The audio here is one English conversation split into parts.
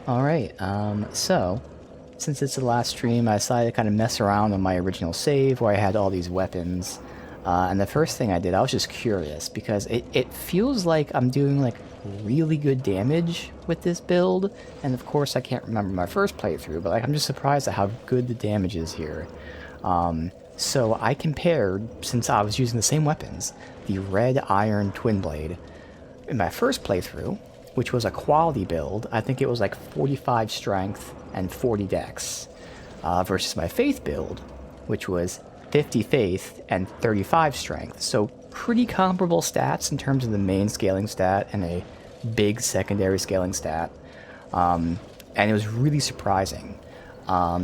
Alright, so, since it's the last stream, I decided to kind of mess around on my original save where I had all these weapons. And the first thing I did, I was just curious, because it feels like I'm doing, like, really good damage with this build. And of course, I can't remember my first playthrough, but, like, I'm just surprised at how good the damage is here. So I compared, since I was using the same weapons, the Red Iron Twin Blade in my first playthrough, which was a quality build. I think it was like 45 strength and 40 dex, versus my faith build, which was 50 faith and 35 strength. So pretty comparable stats in terms of the main scaling stat and a big secondary scaling stat. And it was really surprising.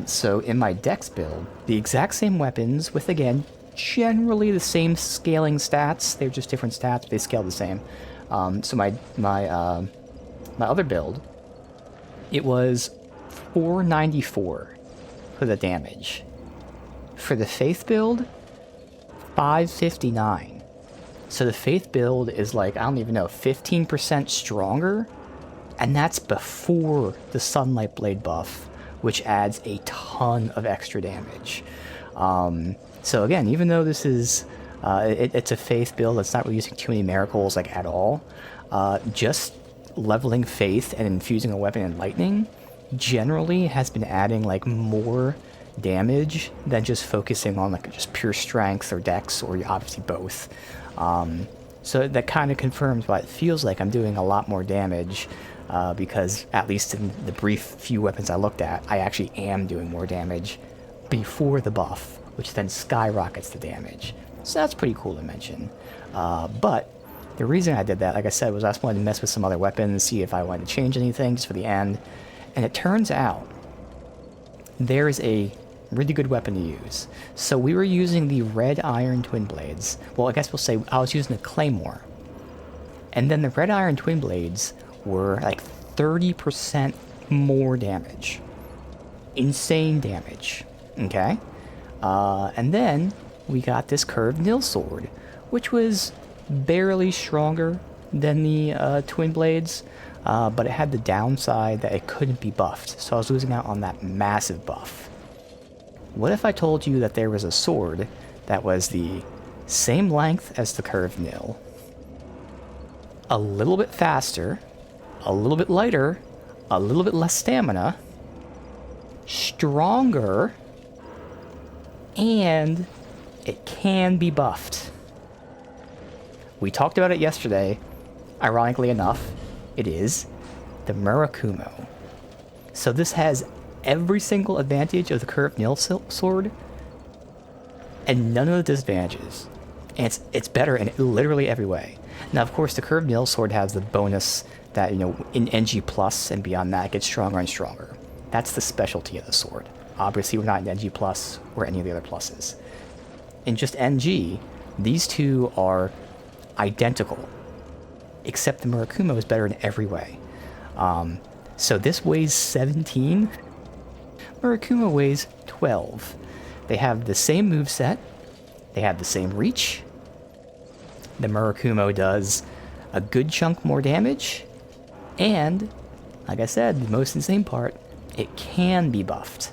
So in my dex build, the exact same weapons with, again, generally the same scaling stats. They're just different stats, but they scale the same. So my other build, it was 494 for the damage. For the Faith build, 559. So the Faith build is like, I don't even know, 15% stronger, and that's before the Sunlight Blade buff, which adds a ton of extra damage. So again, even though this is, it's a Faith build that's not really using too many miracles like at all, just leveling Faith and infusing a weapon in lightning generally has been adding like more damage than just focusing on like just pure strength or dex, or obviously both. So that kind of confirms why it feels like I'm doing a lot more damage, because at least in the brief few weapons I looked at, I actually am doing more damage before the buff, which then skyrockets the damage. So that's pretty cool to mention. But the reason I did that, like I said, was I just wanted to mess with some other weapons, see if I wanted to change anything just for the end. And it turns out there is a really good weapon to use. So we were using the Red Iron Twin Blades. Well, I guess we'll say I was using the Claymore. And then the Red Iron Twin Blades were like 30% more damage. Insane damage. Okay? And then we got this Curved Nil Sword, which was barely stronger than the Twin Blades, but it had the downside that it couldn't be buffed, so I was losing out on that massive buff. What if I told you that there was a sword that was the same length as the Curved Nil, a little bit faster, a little bit lighter, a little bit less stamina, stronger, and it can be buffed? We talked about it yesterday. Ironically enough, it is the Murakumo. So this has every single advantage of the Curved Nil Sword, and none of the disadvantages. And it's better in literally every way. Now, of course, the Curved Nil Sword has the bonus that, you know, in NG Plus and beyond that, it gets stronger and stronger. That's the specialty of the sword. Obviously, we're not in NG Plus or any of the other pluses. In just NG, these two are identical, except the Murakumo is better in every way. So this weighs 17. Murakumo weighs 12. They have the same moveset. They have the same reach. The Murakumo does a good chunk more damage. And, like I said, the most insane part, it can be buffed.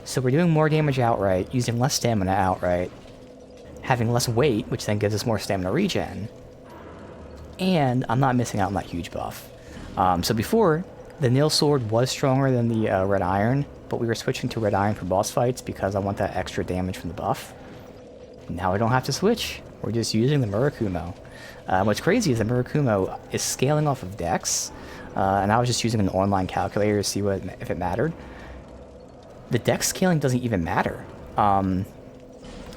So we're doing more damage outright, using less stamina outright, having less weight, which then gives us more stamina regen, and I'm not missing out on that huge buff. So before, the Nil Sword was stronger than the Red Iron, but we were switching to Red Iron for boss fights because I want that extra damage from the buff. Now I don't have to switch. We're just using the Murakumo. What's crazy is the Murakumo is scaling off of Dex, and I was just using an online calculator to see if it mattered. The Dex scaling doesn't even matter.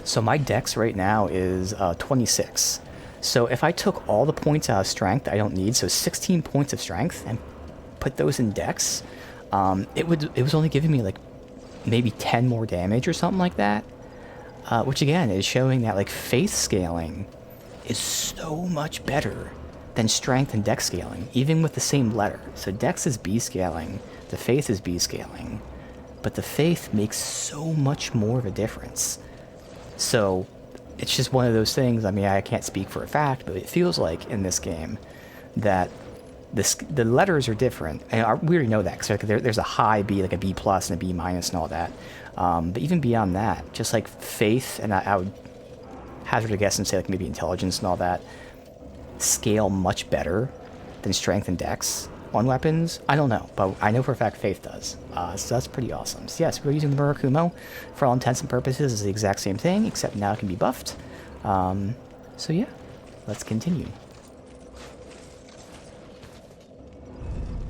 So my Dex right now is 26. So if I took all the points out of strength I don't need, so 16 points of strength, and put those in Dex, it was only giving me like maybe 10 more damage or something like that. Which again is showing that like Faith scaling is so much better than strength and Dex scaling, even with the same letter. So Dex is B scaling, the Faith is B scaling, but the Faith makes so much more of a difference. So it's just one of those things. I mean, I can't speak for a fact, but it feels like in this game that The letters are different, and we already know that because there's a high B, like a B plus and a B minus and all that. But even beyond that, just like faith, and I would hazard a guess and say like maybe intelligence and all that, scale much better than strength and dex on weapons. I don't know, but I know for a fact faith does. So that's pretty awesome. So yes, we're using the Murakumo. For all intents and purposes, it's the exact same thing, except now it can be buffed. So yeah, let's continue.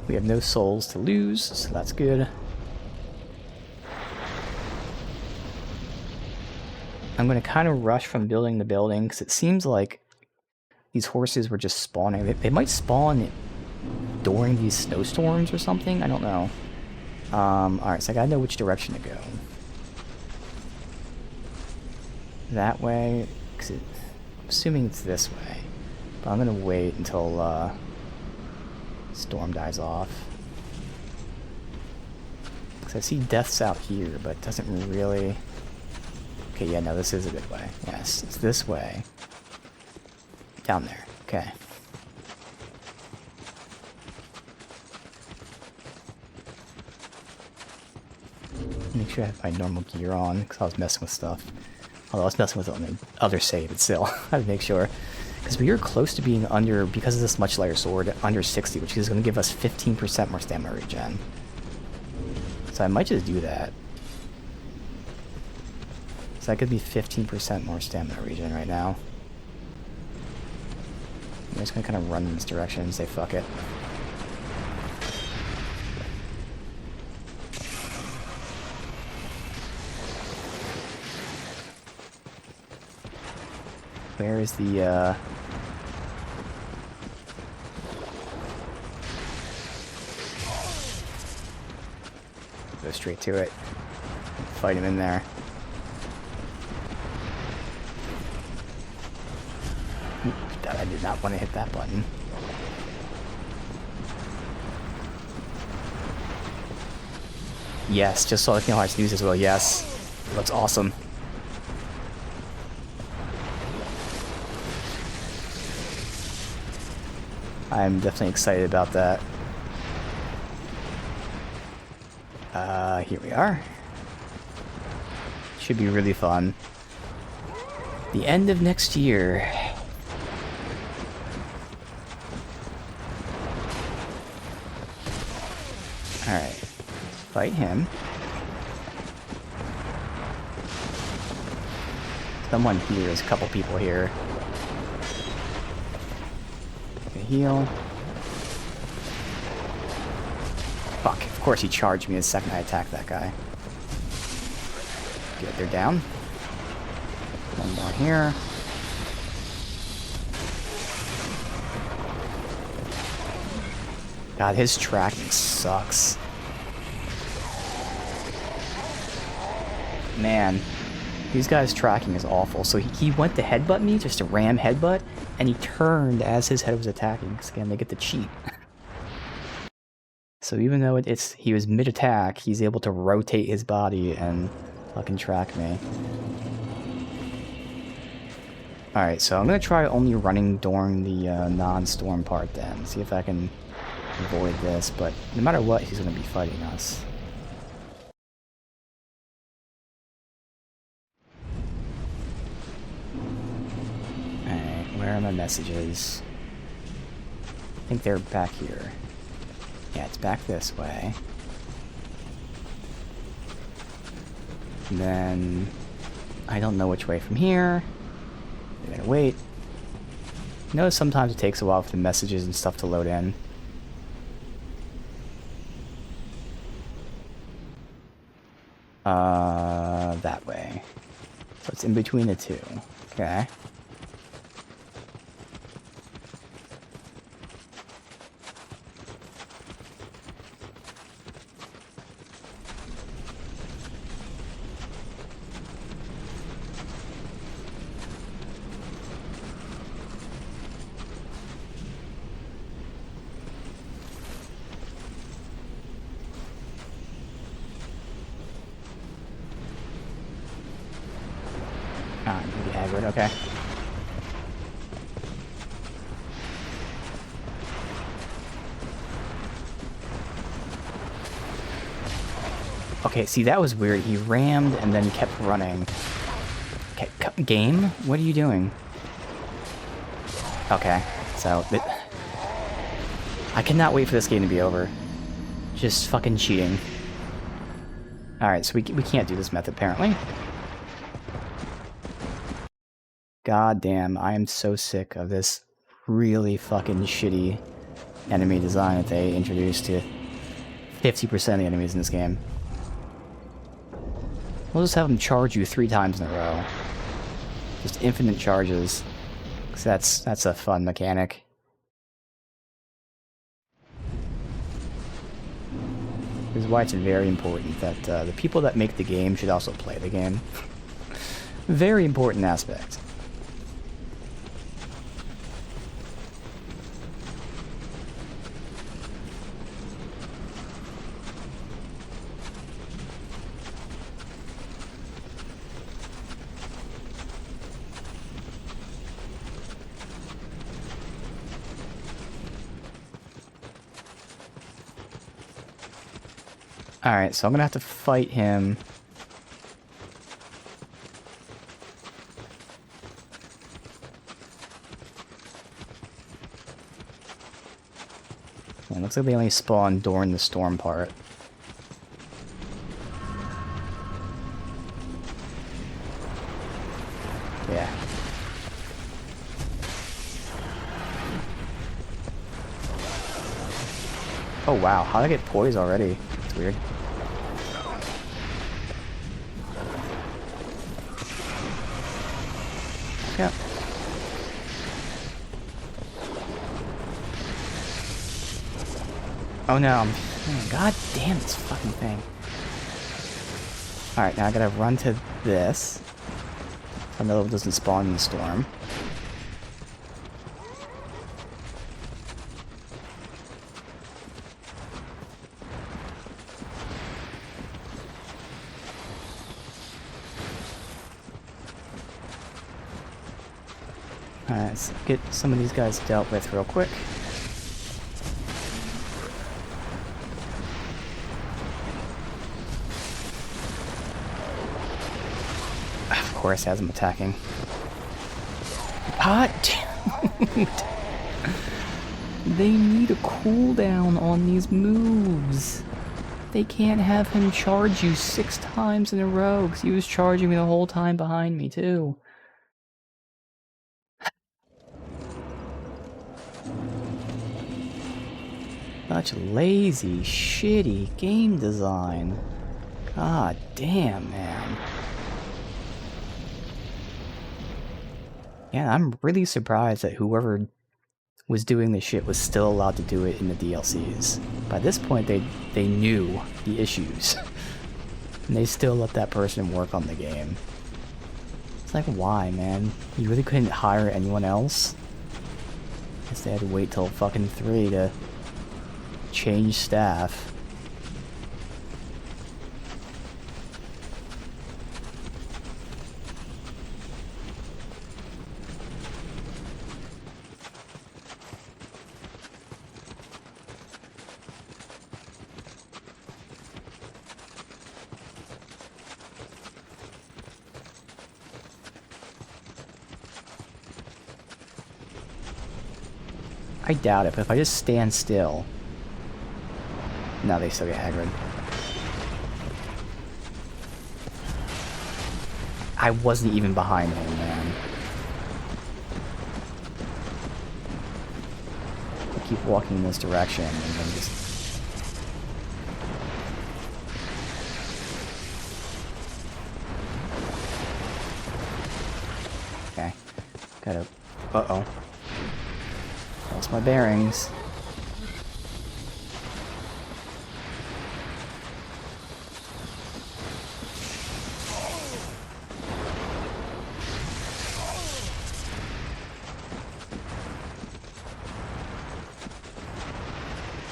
We have no souls to lose, so that's good. I'm going to kind of rush from building to building, because it seems like these horses were just spawning. They might spawn during these snowstorms or something? I don't know. Alright, so I gotta know which direction to go. That way, because I'm assuming it's this way. But I'm gonna wait until storm dies off. Because I see deaths out here, but it doesn't really... Okay, yeah, no, this is a good way. Yes, it's this way. Down there. Okay. Make sure I have my normal gear on, because I was messing with stuff. Although I was messing with it on the other save, but still, I had to make sure. Because we are close to being under, because of this much lighter sword, under 60, which is going to give us 15% more stamina regen. So I might just do that. So that could be 15% more stamina regen right now. I'm just going to kind of run in this direction and say fuck it. Where is the, Go straight to it. Fight him in there. I did not want to hit that button. Yes, just saw the Kingdom Hearts news as well. Yes. Looks awesome. I'm definitely excited about that. Here we are. Should be really fun. The end of next year. Alright. Fight him. Someone here. There's a couple people here. Heal. Fuck, of course he charged me the second I attacked that guy. Good, they're down. One more here. God, his tracking sucks. Man, these guys' tracking is awful. So he went to headbutt me, just a ram headbutt, and he turned as his head was attacking. Because again, they get to cheat. So even though he was mid-attack, he's able to rotate his body and fucking track me. Alright, so I'm going to try only running during the non-storm part then. See if I can avoid this, but no matter what, he's going to be fighting us. Alright, where are my messages? I think they're back here. Yeah, it's back this way. And then I don't know which way from here. I gotta wait. You know, sometimes it takes a while for the messages and stuff to load in. That way. So it's in between the two. Okay. Okay. Okay, see, that was weird. He rammed and then kept running. Okay, game? What are you doing? Okay, so... I cannot wait for this game to be over. Just fucking cheating. Alright, so we can't do this method, apparently. God damn, I am so sick of this really fucking shitty enemy design that they introduced to 50% of the enemies in this game. We'll just have them charge you 3 times in a row. Just infinite charges. 'Cause that's a fun mechanic. This is why it's very important that the people that make the game should also play the game. Very important aspect. Alright, so I'm gonna have to fight him. It looks like they only spawn during the storm part. Yeah. Oh wow, how'd I get poised already? It's weird. Yeah. Oh no, god damn this fucking thing. Alright, now I gotta run to this. So another one doesn't spawn in the storm. Alright, let's get some of these guys dealt with real quick. Of course, as I'm attacking. God damn. They need a cooldown on these moves. They can't have him charge you 6 times in a row, because he was charging me the whole time behind me, too. Such lazy, shitty game design. God damn, man. Yeah, I'm really surprised that whoever was doing this shit was still allowed to do it in the DLCs. By this point, they knew the issues. And they still let that person work on the game. It's like, why, man? You really couldn't hire anyone else? Guess they had to wait till fucking 3 to change staff. I doubt it, but if I just stand still... No, they still get aggroed. I wasn't even behind him, man. I keep walking in this direction and then just... Okay. Gotta... Uh-oh. Lost my bearings.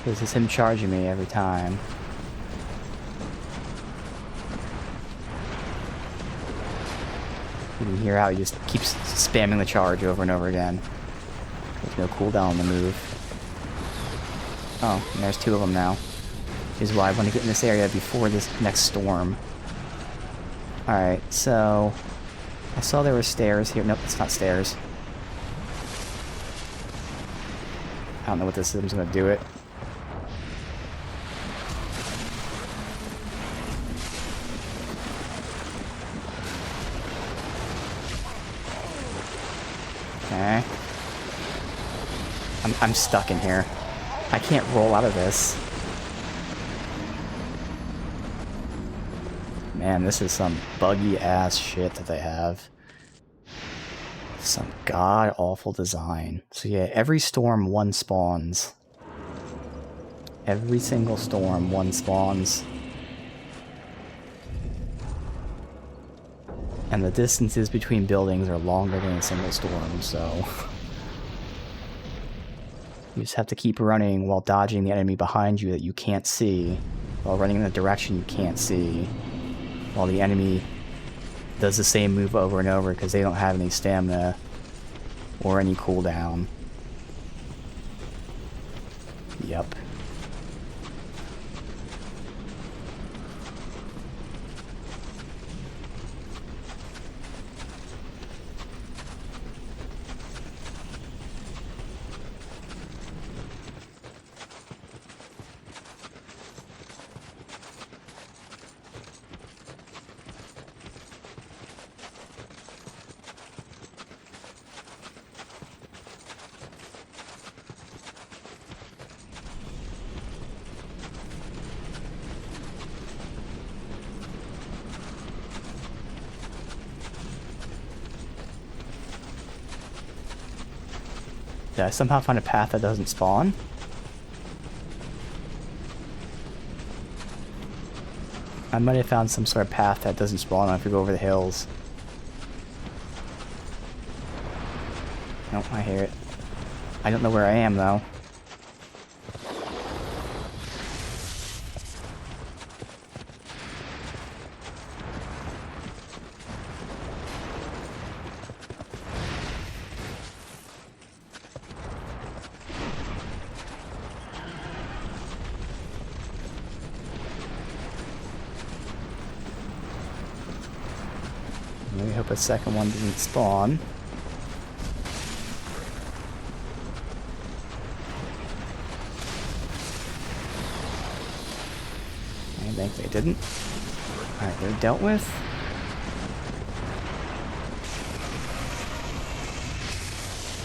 This is him charging me every time. You can hear how he just keeps spamming the charge over and over again. There's no cooldown on the move. Oh, and there's 2 of them now. is why I want to get in this area before this next storm. Alright, so... I saw there were stairs here. Nope, it's not stairs. I don't know what this is. I'm just gonna do it. Okay. I'm stuck in here. I can't roll out of this. Man, this is some buggy ass shit that they have. Some god awful design. So yeah, every storm one spawns. Every single storm one spawns. And the distances between buildings are longer than a single storm, so... You just have to keep running while dodging the enemy behind you that you can't see, while running in the direction you can't see, while the enemy does the same move over and over because they don't have any stamina or any cooldown. Yep. Did I somehow find a path that doesn't spawn? I might have found some sort of path that doesn't spawn if we go over the hills. Nope, I hear it. I don't know where I am, though. We hope a second one didn't spawn. I think they didn't. Alright, they're dealt with.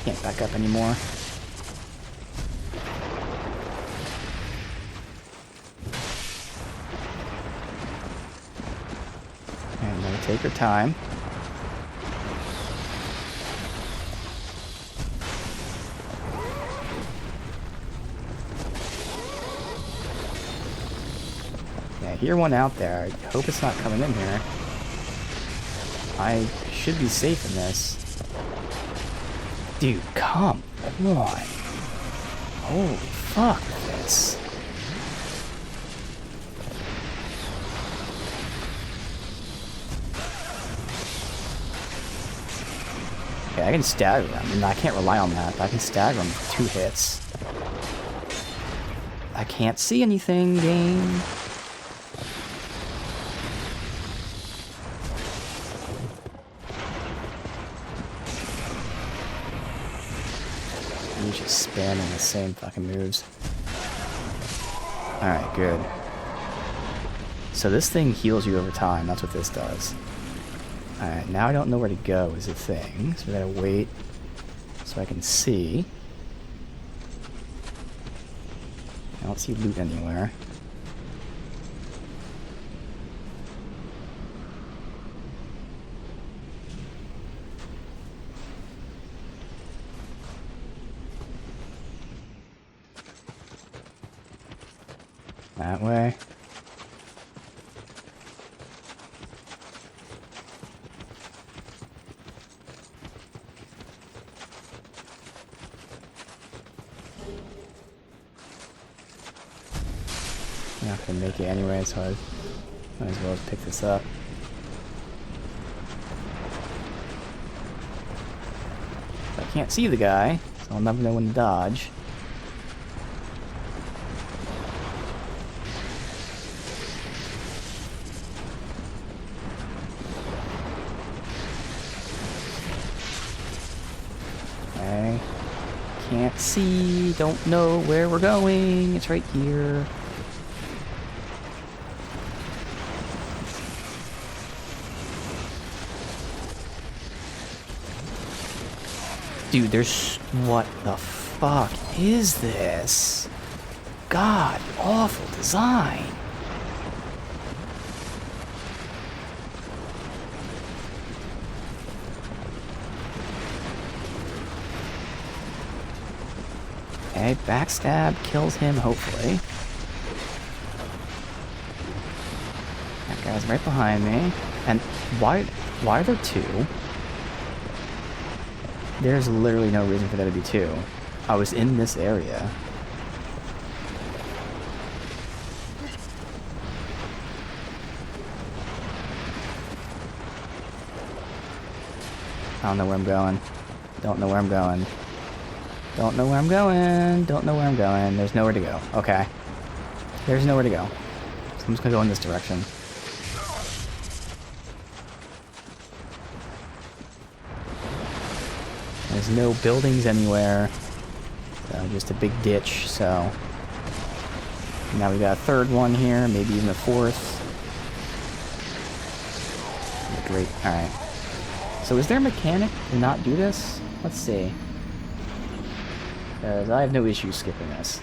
Can't back up anymore. And we'll take our time. I hear one out there. I hope it's not coming in here. I should be safe in this. Dude, come on. Holy fuck this. Okay, I can stagger them. I mean, I can't rely on that, but I can stagger them for 2 hits. I can't see anything, game. He's just spamming the same fucking moves. Alright, good. So this thing heals you over time. That's what this does. Alright, now I don't know where to go is the thing. So we gotta wait so I can see. I don't see loot anywhere. That way. I'm not gonna make it anyway, so I might as well pick this up. I can't see the guy, so I'll never know when to dodge. Can't see, don't know where we're going. It's right here. Dude, there's... What the fuck is this? God, awful design. Okay, backstab kills him, hopefully. That guy's right behind me. And why are there two? There's literally no reason for there to be two. I was in this area. I don't know where I'm going. Don't know where I'm going. Don't know where I'm going. Don't know where I'm going. There's nowhere to go. Okay. There's nowhere to go. So I'm just gonna go in this direction. There's no buildings anywhere. Just a big ditch, so... Now we got a third one here, maybe even a fourth. Great, alright. So is there a mechanic to not do this? Let's see. Because I have no issue skipping this.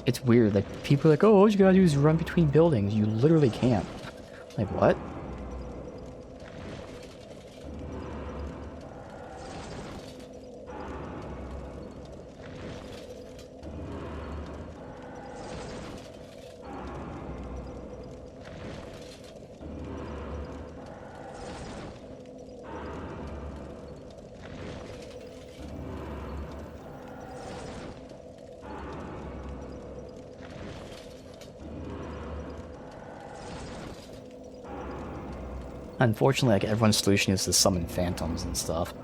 It's weird, like, people are like, oh, all you gotta do is run between buildings. You literally can't. Like, what? Unfortunately, like, everyone's solution is to summon phantoms and stuff.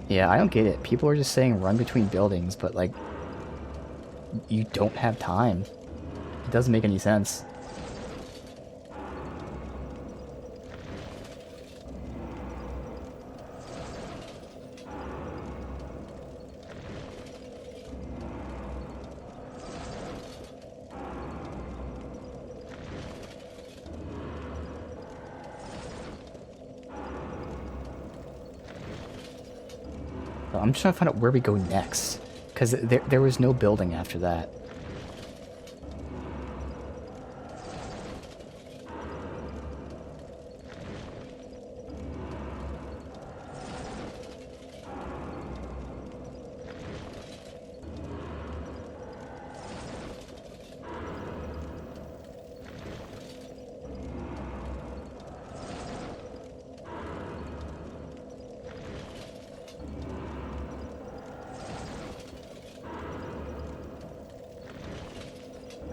Yeah, I don't get it. People are just saying run between buildings, but, like, you don't have time. It doesn't make any sense. I'm just trying to find out where we go next, because there was no building after that.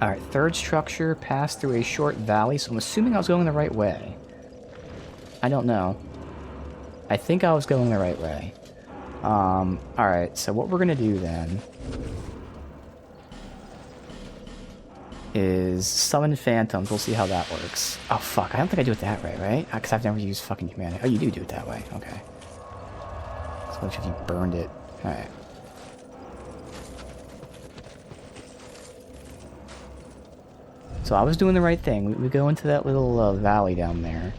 Alright, third structure passed through a short valley, so I'm assuming I was going the right way. I don't know. I think I was going the right way. Alright, so what we're gonna do then is summon phantoms. We'll see how that works. Oh, fuck. I don't think I do it that way, right? Because I've never used fucking humanity. Oh, you do it that way. Okay. So if you burned it. Alright. So I was doing the right thing. We go into that little valley down there.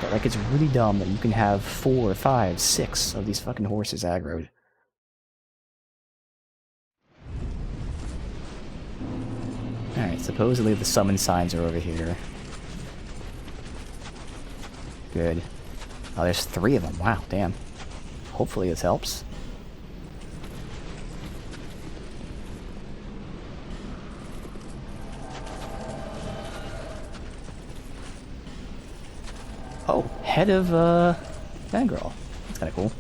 But, like, it's really dumb that you can have 4, 5, 6 of these fucking horses aggroed. Alright, supposedly the summon signs are over here. Good. Oh, there's 3 of them. Wow, damn. Hopefully this helps. Oh, head of, Fangirl. That's kinda cool.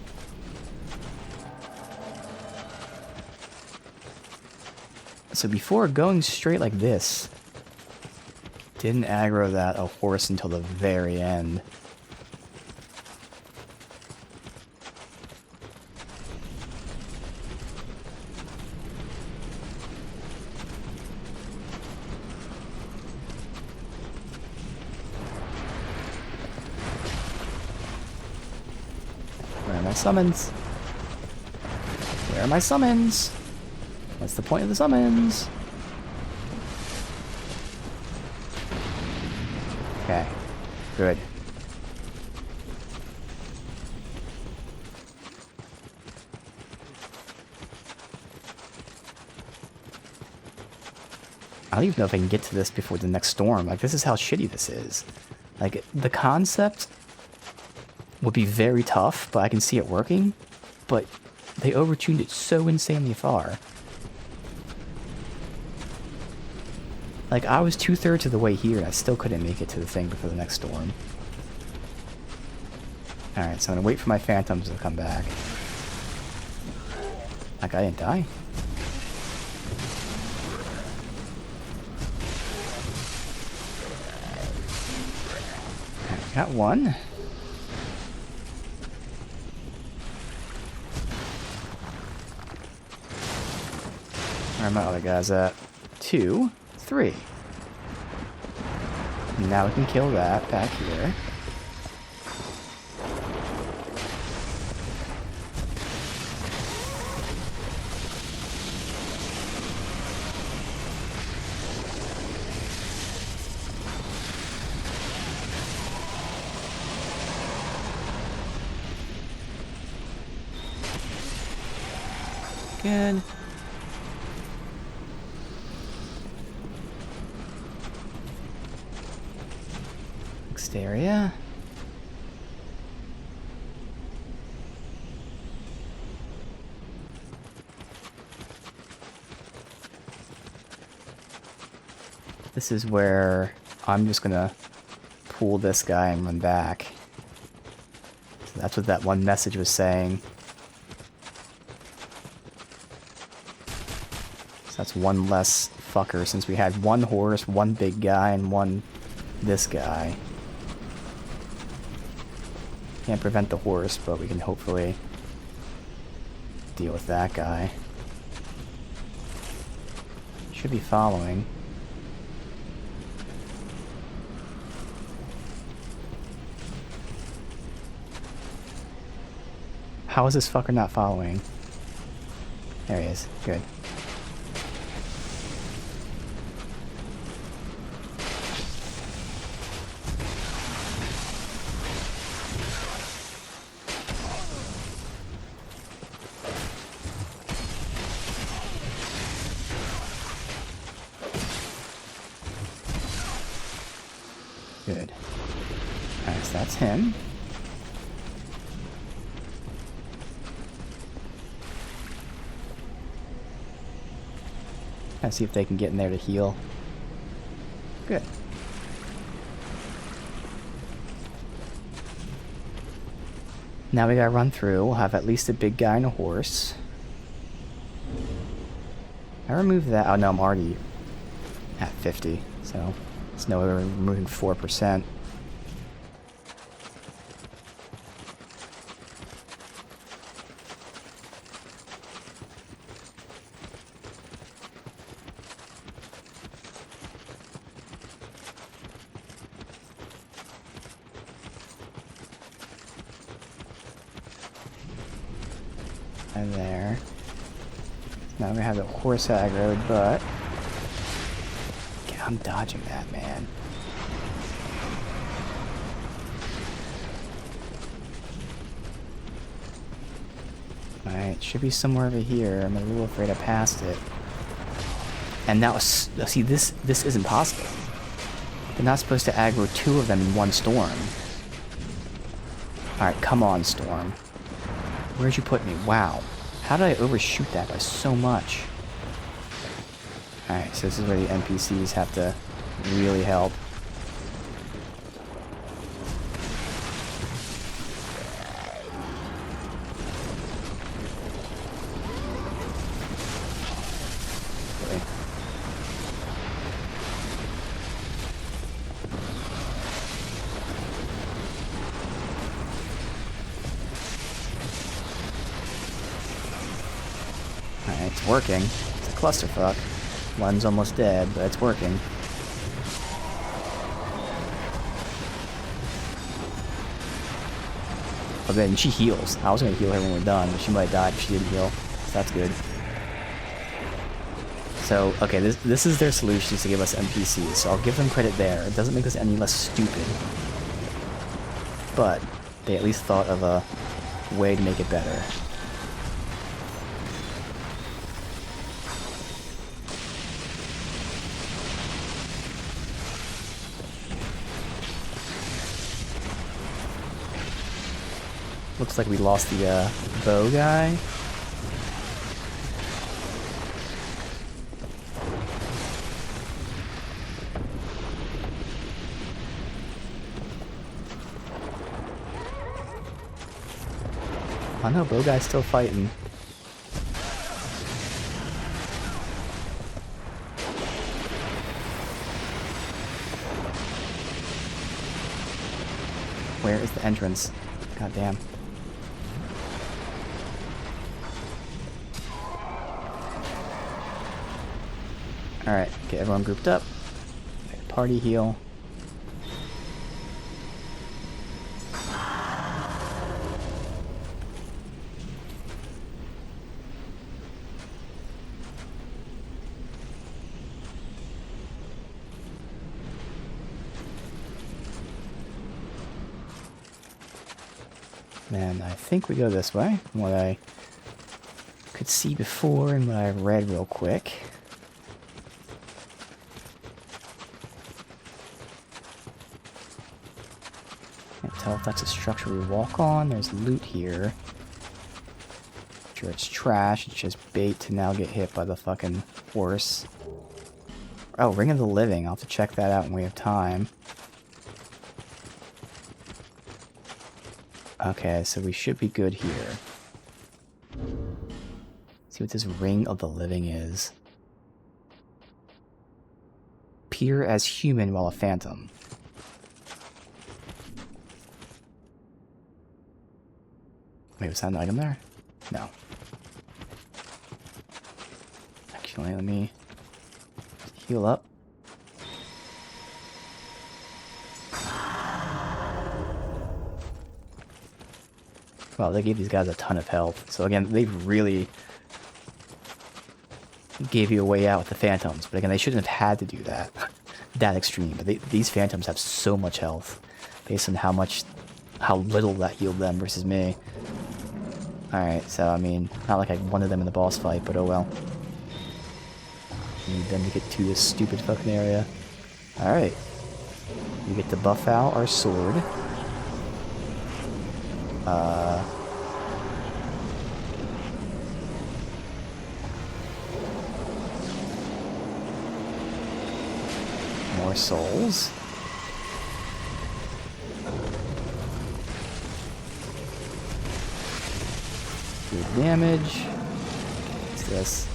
So before going straight like this, didn't aggro that a horse until the very end. Where are my summons? Where are my summons? What's the point of the summons? Okay, good. I don't even know if I can get to this before the next storm. Like, this is how shitty this is. Like, the concept would be very tough, but I can see it working. But they overtuned it so insanely far. Like, I was 2/3 of the way here, and I still couldn't make it to the thing before the next storm. Alright, so I'm gonna wait for my phantoms to come back. Like, I didn't die. Alright, got one. Where are my other guys at? 2, 3. Now we can kill that back here. Good. Area. This is where I'm just gonna pull this guy and run back. So that's what that one message was saying. So that's one less fucker since we had one horse, one big guy, and one this guy. Can't prevent the horse, but we can hopefully deal with that guy. Should be following. How is this fucker not following? There he is. Good. Good. Alright, so that's him. Let's see if they can get in there to heal. Good. Now we gotta run through. We'll have at least a big guy and a horse. I removed that. Oh no, I'm already at 50, so it's no way we're removing 4%. And there. Now we have the horse aggroed, but... I'm dodging that, man. Alright, should be somewhere over here. I'm a little afraid I passed it. And now, see, this isn't possible. They're not supposed to aggro 2 of them in one storm. Alright, come on, Storm. Where'd you put me? Wow. How did I overshoot that by so much? Alright, so this is where the NPCs have to really help. Alright, it's working. It's a clusterfuck. One's almost dead, but it's working. Oh, then she heals. I was gonna heal her when we're done, but she might have died if she didn't heal. So that's good. So, okay, this is their solutions to give us NPCs, so I'll give them credit there. It doesn't make us any less stupid. But they at least thought of a way to make it better. Looks like we lost the bow guy. Oh no, bow guy's still fighting. Where is the entrance? God damn. Alright, get everyone grouped up. Party heal. And I think we go this way, from what I could see before and what I read real quick. Can't tell if that's a structure we walk on. There's loot here. Sure, it's trash. It's just bait to now get hit by the fucking horse. Oh, Ring of the Living. I'll have to check that out when we have time. Okay, so we should be good here. See what this Ring of the Living is. Appear as human while a phantom. Wait, was that an item there? No. Actually, let me heal up. Well, they gave these guys a ton of health. So again, they really gave you a way out with the phantoms. But again, they shouldn't have had to do that. That extreme. But these phantoms have so much health. Based on how little that healed them versus me. Alright, so I mean, not like I wanted them in the boss fight, but oh well. Need them to get to this stupid fucking area. Alright. We get to buff out our sword. More souls. Good damage. What's this?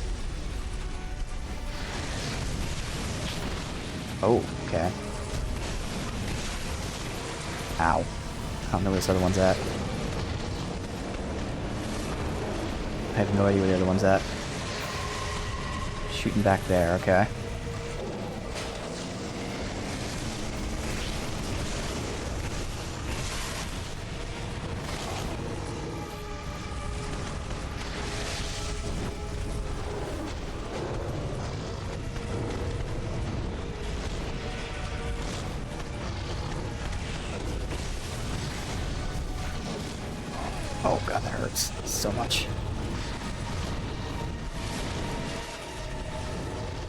Oh, okay. Ow. I don't know where this other one's at. I have no idea where the other one's at. Shooting back there, okay. sucks so much.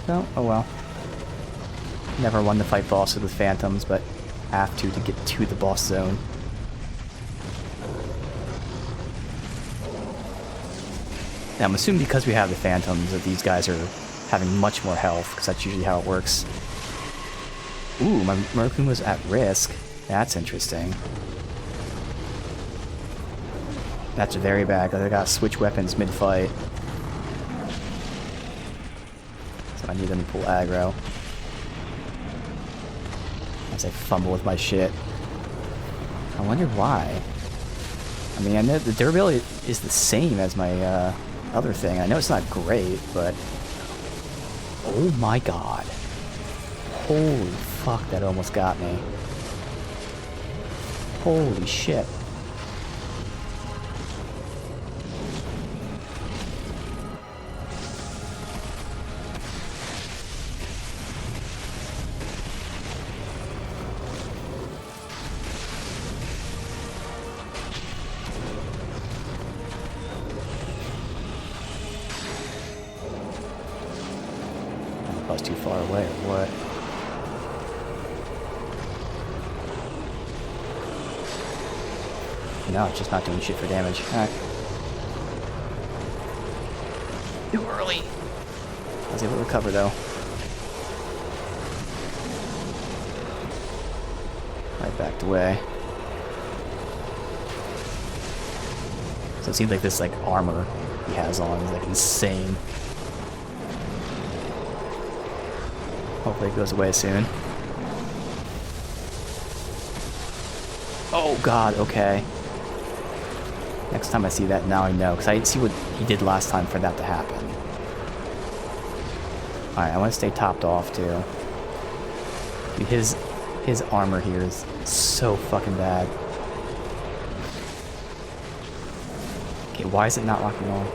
Oh well. Never won to fight bosses with phantoms, but have to get to the boss zone. Now I'm assuming because we have the phantoms that these guys are having much more health, because that's usually how it works. Ooh, my Murakumo's at risk. That's interesting. That's very bad, because I gotta switch weapons mid-fight. So I need them to pull aggro. As I fumble with my shit. I wonder why. I mean, I know the durability is the same as my other thing. I know it's not great, but... Oh my god. Holy fuck, that almost got me. Holy shit. I was too far away, or what? No, it's just not doing shit for damage. Alright. Too early. I was able to recover, though. Right backed away. So it seems like this, like, armor he has on is, like, insane. Hopefully it goes away soon. Oh god, okay. Next time I see that, now I know, because I didn't see what he did last time for that to happen. Alright, I want to stay topped off, too. Dude, his armor here is so fucking bad. Okay, why is it not locking on?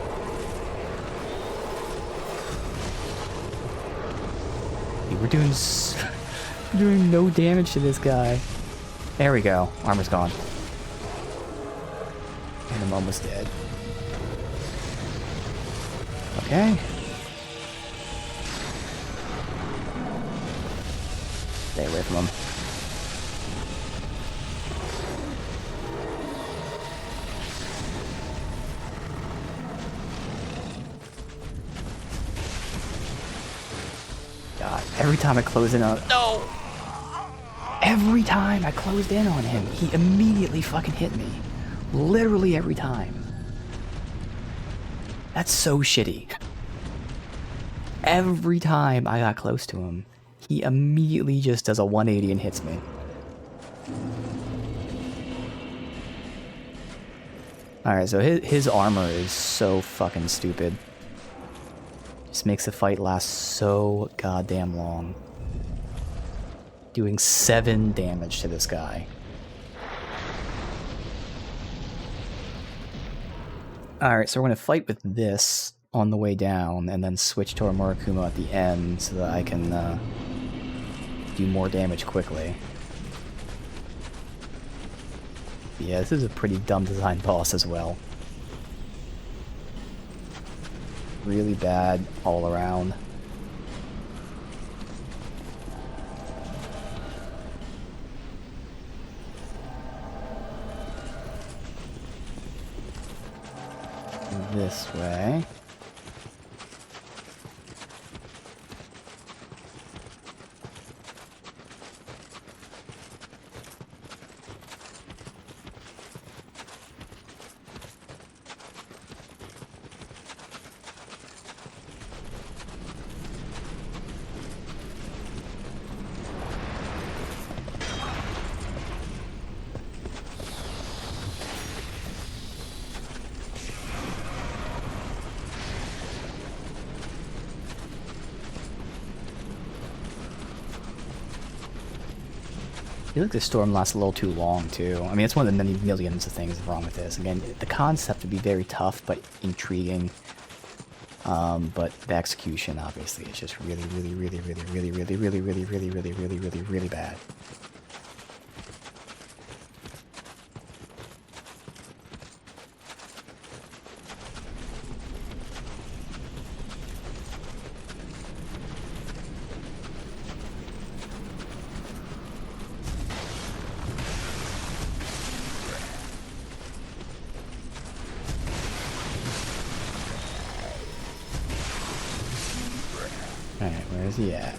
Dude, we're doing no damage to this guy. There we go. Armor's gone. And I'm almost dead. Okay. Stay away from him. God, every time I close in on... No! Every time I closed in on him, he immediately fucking hit me. Literally every time. That's so shitty. Every time I got close to him, he immediately just does a 180 and hits me. Alright, so his armor is so fucking stupid. Just makes the fight last so goddamn long. Doing 7 damage to this guy. Alright, so we're going to fight with this on the way down, and then switch to our Murakumo at the end, so that I can do more damage quickly. Yeah, this is a pretty dumb design boss as well. Really bad all around. This way. I feel like the storm lasts a little too long, too. I mean, it's one of the many millions of things wrong with this. Again, the concept would be very tough, but intriguing. But the execution, obviously, is just really bad. Where's he at?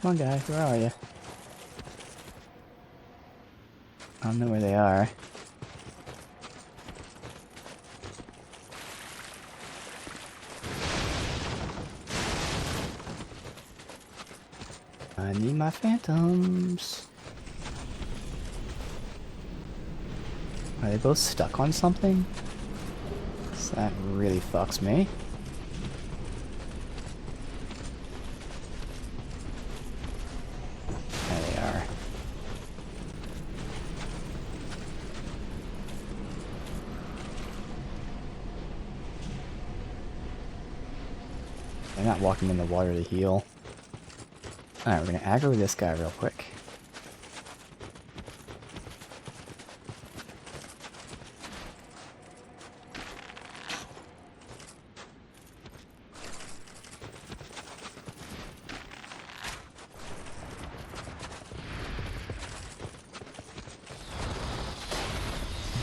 Come on, guys, where are you? I don't know where they are. I need my phantoms. Are they both stuck on something? So that really fucks me. There they are. They're not walking in the water to heal. Alright, we're gonna aggro this guy real quick.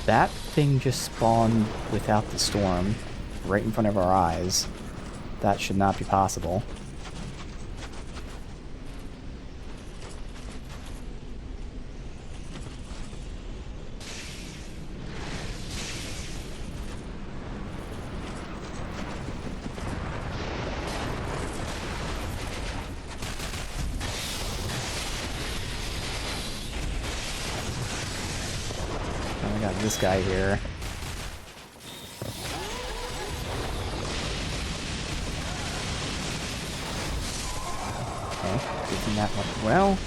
That thing just spawned without the storm, right in front of our eyes. That should not be possible. Oh, we got this guy here. Isn't that one? Well,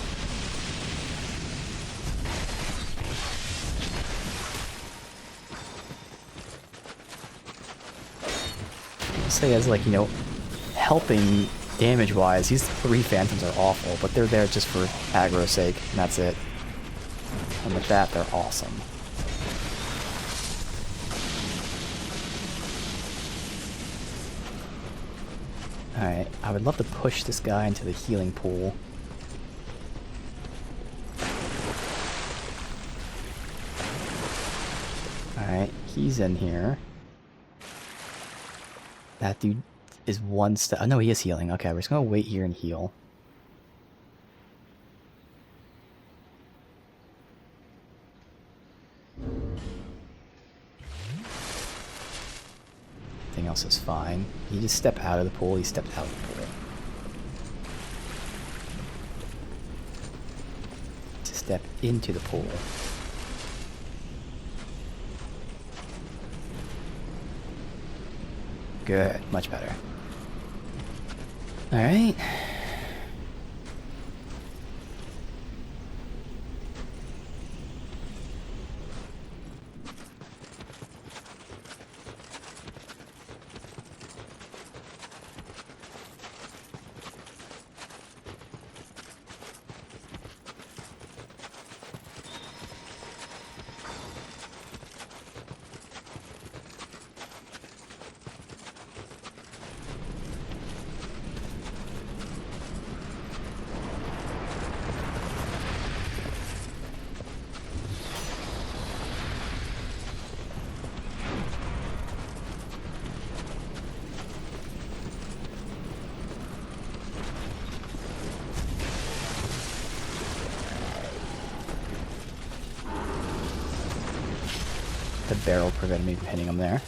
I'll say as like, you know, helping damage-wise, these 3 phantoms are awful, but they're there just for aggro's sake, and that's it. And with that, they're awesome. Alright, I would love to push this guy into the healing pool. Alright, he's in here. That dude is one step. Oh no, he is healing. Okay, we're just gonna wait here and heal. Everything else is fine. You just step out of the pool, he stepped out of the pool. To step into the pool. Good, much better. Alright. The barrel prevented me from hitting him there.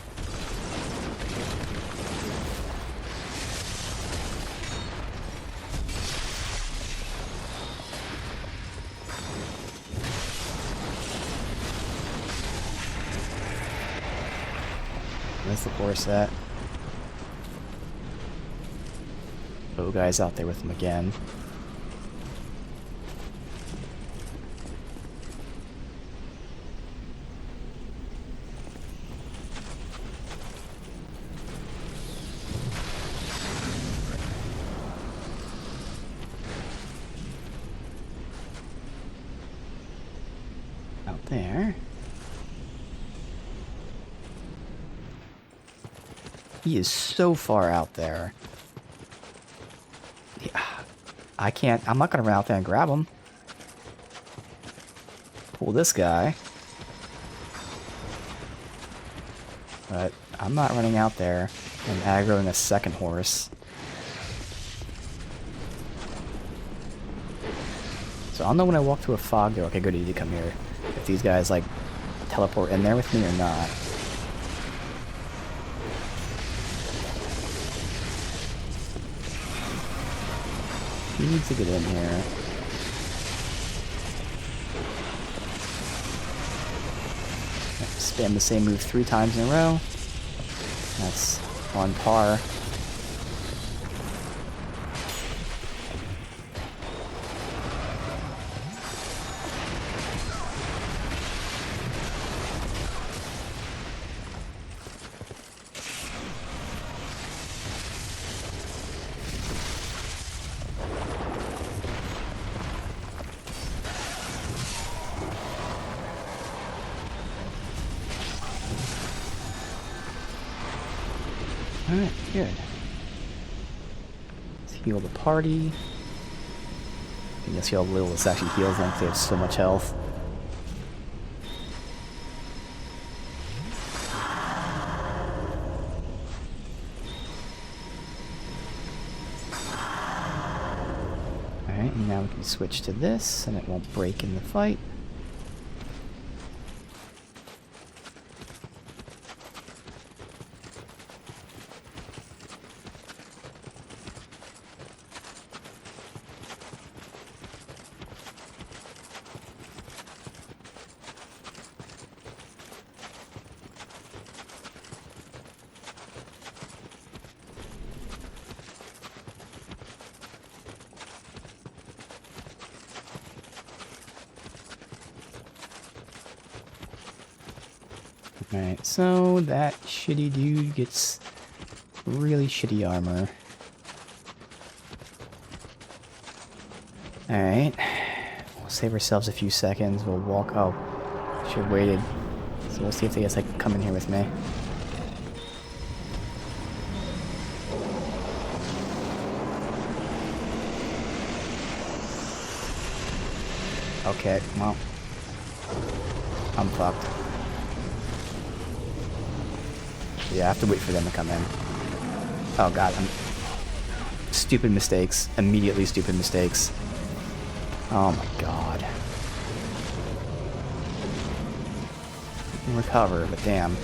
That's the core set. Bow guy's out there with him again. Out there. He is so far out there. Yeah, I can't. I'm not gonna run out there and grab him. pull this guy. But I'm not running out there and aggroing a second horse. So I don't know when I walk to a fog there. Okay, good, you did come here. If these guys, like, teleport in there with me or not. He needs to get in here. Spam the same move 3 times in a row. That's on par. Alright, good. Let's heal the party. You can see how little this actually heals them because they have so much health. Alright, and now we can switch to this and it won't break in the fight. Alright, so that shitty dude gets really shitty armor. Alright, we'll save ourselves a few seconds, we'll walk up. Should have waited. So we'll see if they guys like come in here with me. Okay, well, I'm fucked. Yeah, I have to wait for them to come in. Oh god, stupid mistakes. Immediately stupid mistakes. Oh my god. You can recover, but damn.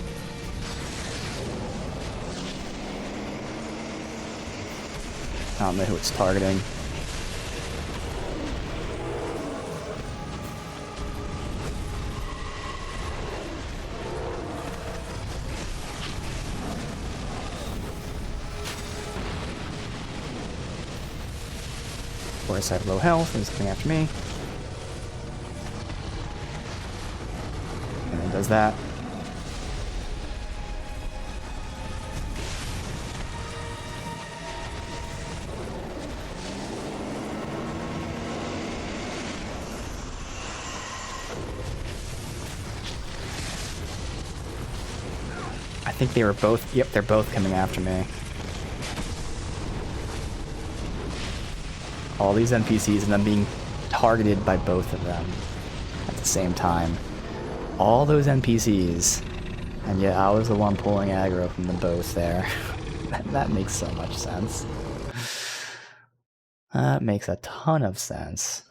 I don't know who it's targeting. Of course, I have low health, and he's coming after me. And then does that. I think they were both, yep, they're both coming after me. All these NPCs and I'm being targeted by both of them at the same time. All those NPCs, and yet I was the one pulling aggro from them both there. That makes so much sense. That makes a ton of sense.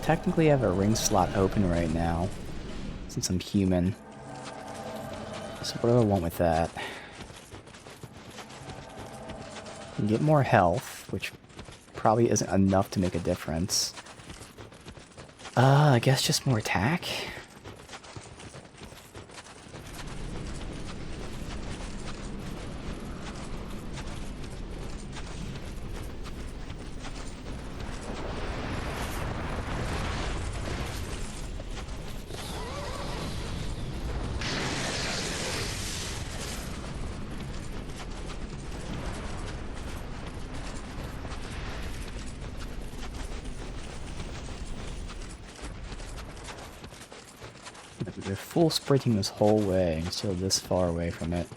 Technically I have a ring slot open right now, since I'm human. So what do I want with that? Get more health, which probably isn't enough to make a difference. I guess just more attack? You're full sprinting this whole way and still this far away from it.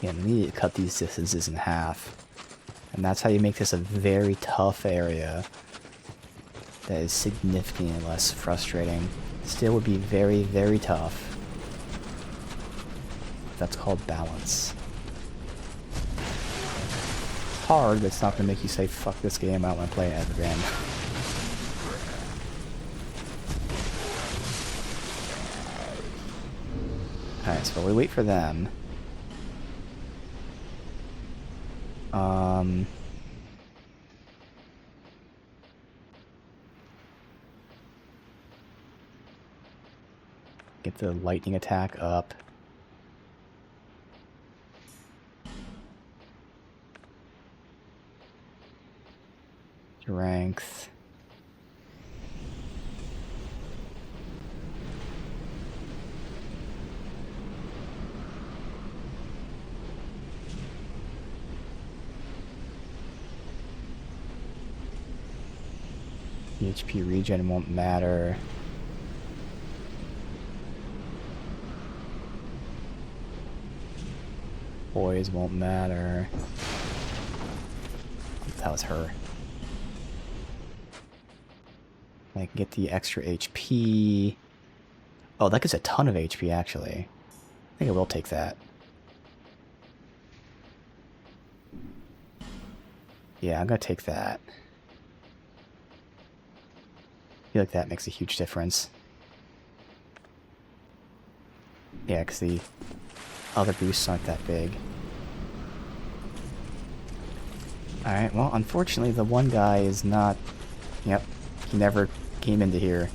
Yeah, we need to cut these distances in half. And that's how you make this a very tough area that is significantly less frustrating. Still would be very, very tough. That's called balance. Hard, but it's not going to make you say, fuck this game, I don't want to play it ever again. Alright, so we wait for them. Get the lightning attack up. Strength. HP regen won't matter. Boys won't matter. That was her. I can get the extra HP. Oh, that gives a ton of HP, actually. I think I will take that. Yeah, I'm gonna take that. I feel like that makes a huge difference. Yeah, because the other boosts aren't that big. Alright, well, unfortunately the one guy is not... Yep, he never came into here.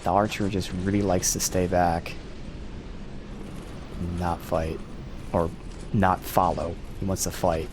The archer just really likes to stay back. And not fight. Or not follow. He wants to fight.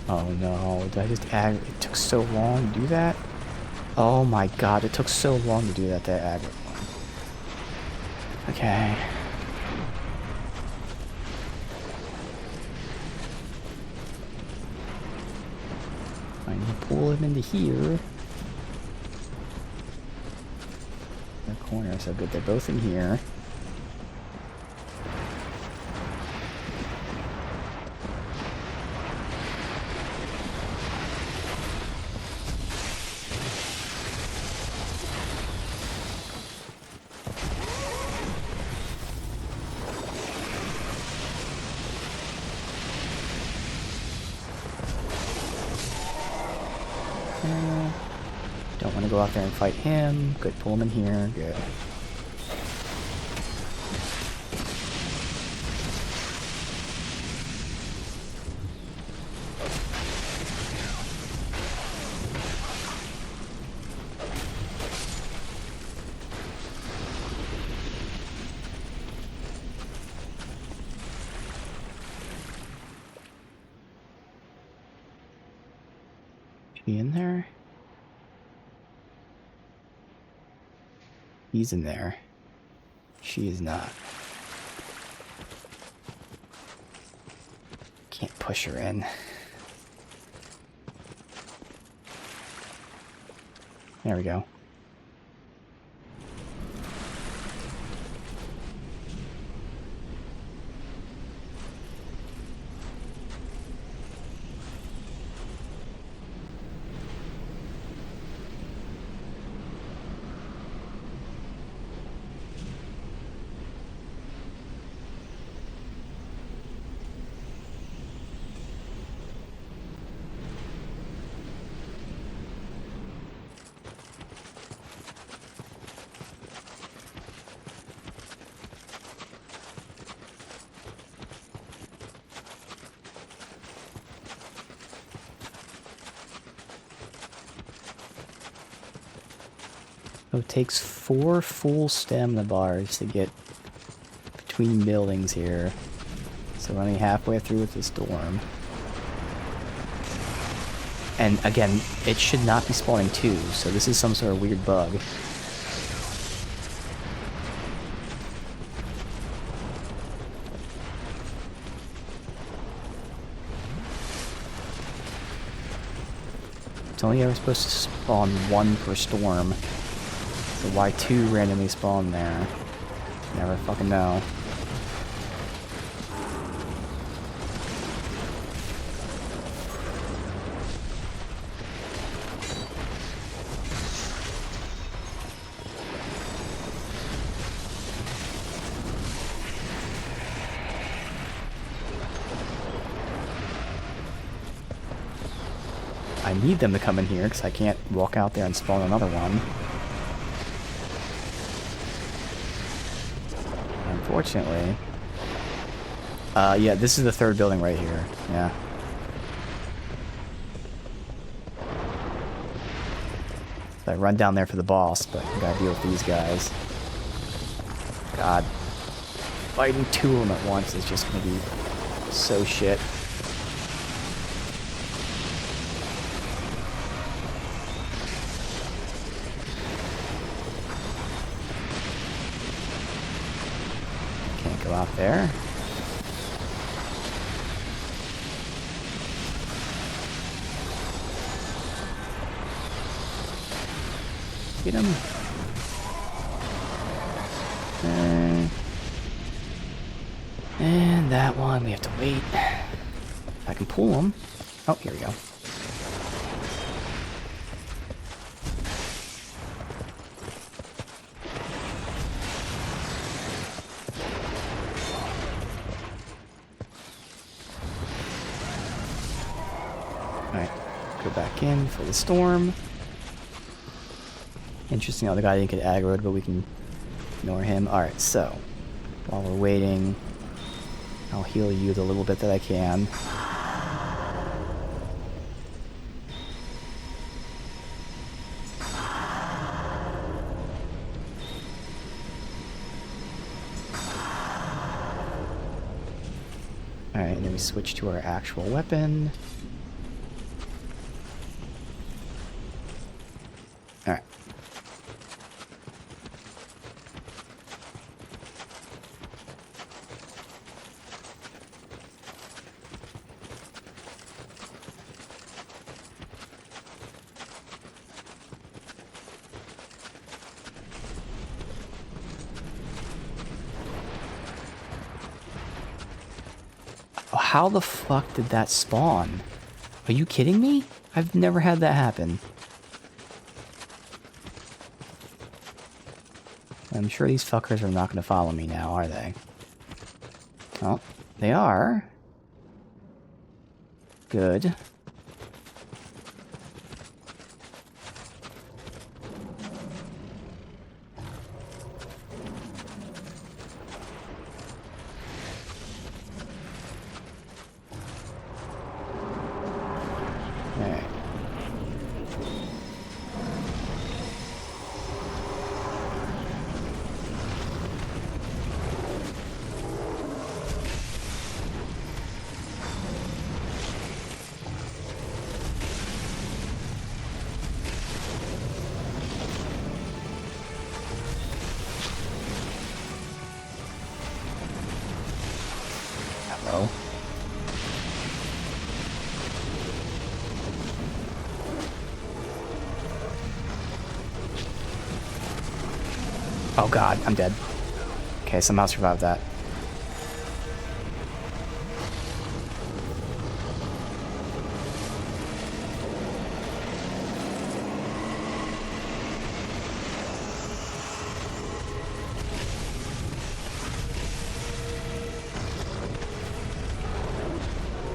Oh no, did I just ag- it took so long to do that? Oh my god, it took so long to do that aggro one. Okay. I need to pull him into here. The corner, so good, they're both in here. Don't want to go out there and fight him. Good, pull him in here. Good. Be in there? He's in there. She is not. Can't push her in. There we go. So it takes 4 full stamina bars to get between buildings here. So we're only halfway through with the storm. And again, it should not be spawning 2, so this is some sort of weird bug. It's only ever supposed to spawn 1 per storm. So why 2 randomly spawn there? Never fucking know. I need them to come in here because I can't walk out there and spawn another one. Unfortunately. Yeah, this is the 3rd building right here. Yeah. So I run down there for the boss, but I gotta deal with these guys. God. Fighting 2 of them at once is just gonna be so shit. Go out there. Get him. And that one, we have to wait. If I can pull him. Oh, here we go. Alright, go back in for the storm. Interesting how the guy didn't get aggroed, but we can ignore him. Alright, so, while we're waiting, I'll heal you the little bit that I can. Alright, and then we switch to our actual weapon. Alright. Oh, how the fuck did that spawn? Are you kidding me? I've never had that happen. I'm sure these fuckers are not going to follow me now, are they? Oh, they are. Good. Alright. Hello. Oh god, I'm dead. Okay, somehow survived that.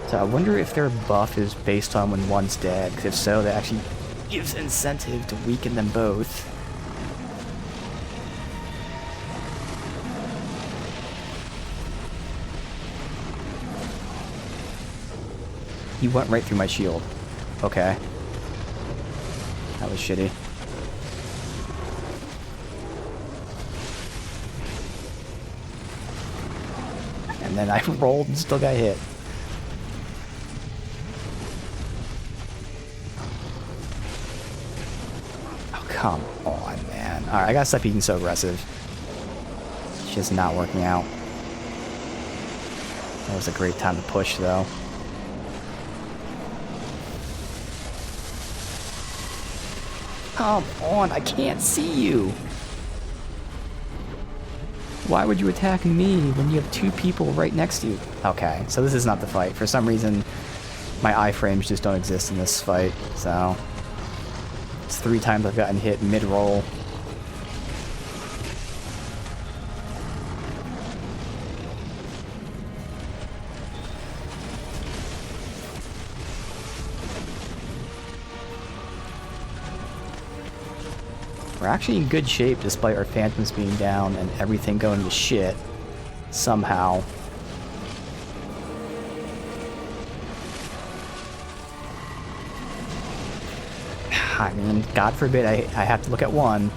So I wonder if their buff is based on when one's dead, because if so, that actually gives incentive to weaken them both. He went right through my shield. Okay. That was shitty. And then I rolled and still got hit. Oh, come on, man. Alright, I gotta stop being so aggressive. It's just not working out. That was a great time to push, though. Come on, I can't see you! Why would you attack me when you have 2 people right next to you? Okay, so this is not the fight. For some reason, my iframes just don't exist in this fight, so... It's 3 times I've gotten hit mid-roll. We're actually in good shape despite our phantoms being down and everything going to shit. Somehow. I mean, God forbid I have to look at one.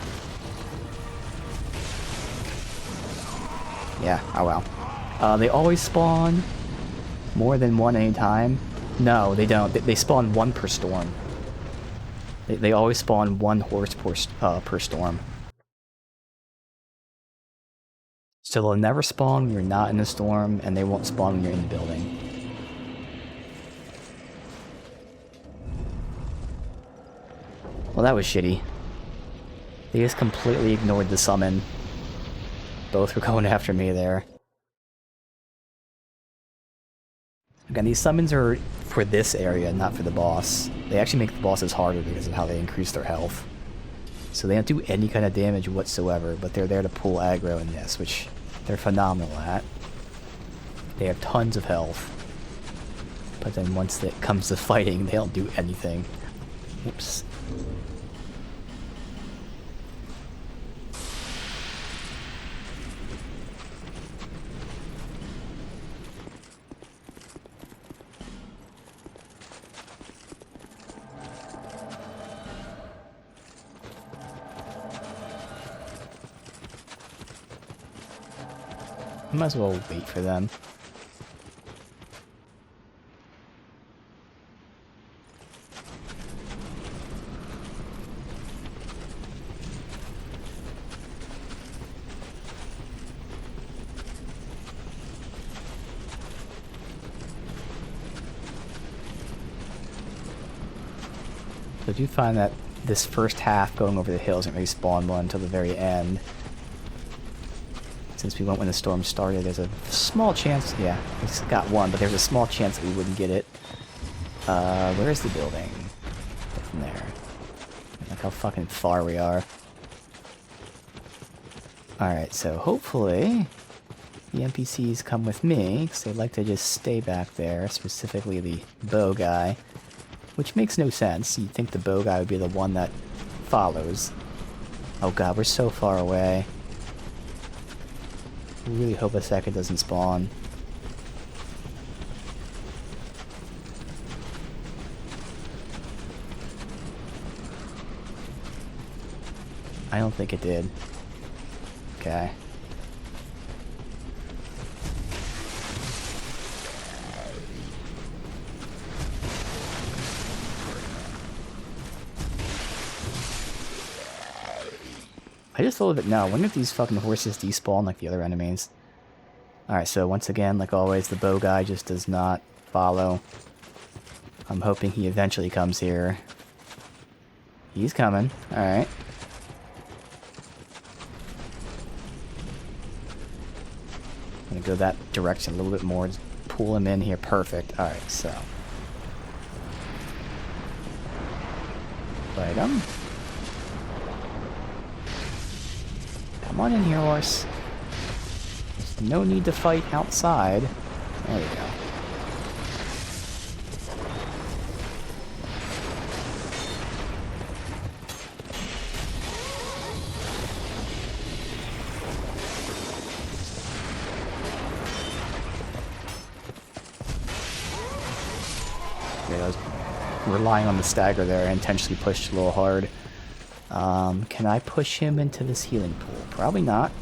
Yeah, oh well. They always spawn more than one at any time. No, they don't. They spawn 1 per storm. They always spawn 1 horse per storm. So they'll never spawn when you're not in the storm, and they won't spawn when you're in the building. Well, that was shitty. They just completely ignored the summon. Both were going after me there. Again, these summons are for this area, not for the boss. They actually make the bosses harder because of how they increase their health. So they don't do any kind of damage whatsoever, but they're there to pull aggro in this, which they're phenomenal at. They have tons of health. But then once it comes to fighting, they don't do anything. Oops. Might as well wait for them. So I do find that this first half going over the hills didn't really spawn one until the very end. Since we went when the storm started, there's a small chance, yeah, we got one, but there's a small chance that we wouldn't get it. Where is the building? From there. Look how fucking far we are. Alright, so hopefully the NPCs come with me, because they like to just stay back there, specifically the bow guy. Which makes no sense. You'd think the bow guy would be the one that follows. Oh god, we're so far away. I really hope a second doesn't spawn. I don't think it did. Okay. I just thought of it now. Wonder if these fucking horses despawn like the other enemies. Alright, so once again, like always, the bow guy just does not follow. I'm hoping he eventually comes here. He's coming. Alright. I'm gonna go that direction a little bit more. Just pull him in here. Perfect. Alright, so. Fight him. Come on in here, horse. There's no need to fight outside. There you go. Okay, I was relying on the stagger there. I intentionally pushed a little hard. Can I push him into this healing pool? Probably not.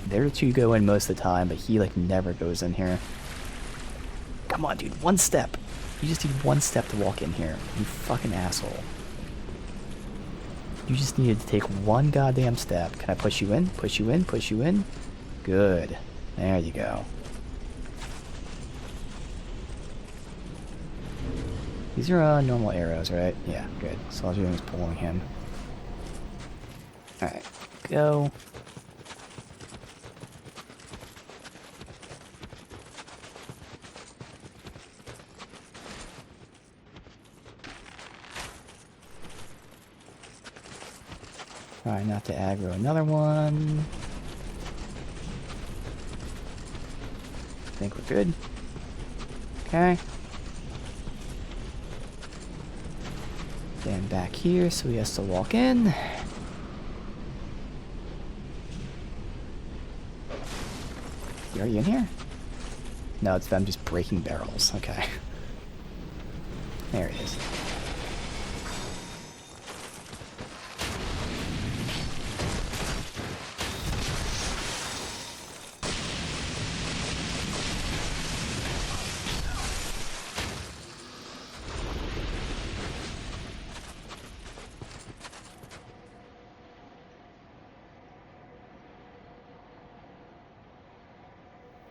There two go in most of the time, but he like never goes in here. Come on, dude, one step. You just need one step to walk in here. You fucking asshole. You just needed to take one goddamn step. Can I push you in? Push you in? Push you in? Good. There you go. These are normal arrows, right? Yeah, good. So all you're doing is pulling him. Alright, go. Try not to aggro another one. I think we're good. Okay. Then back here, so he has to walk in. Are you in here? No, it's them just breaking barrels. Okay. There it is.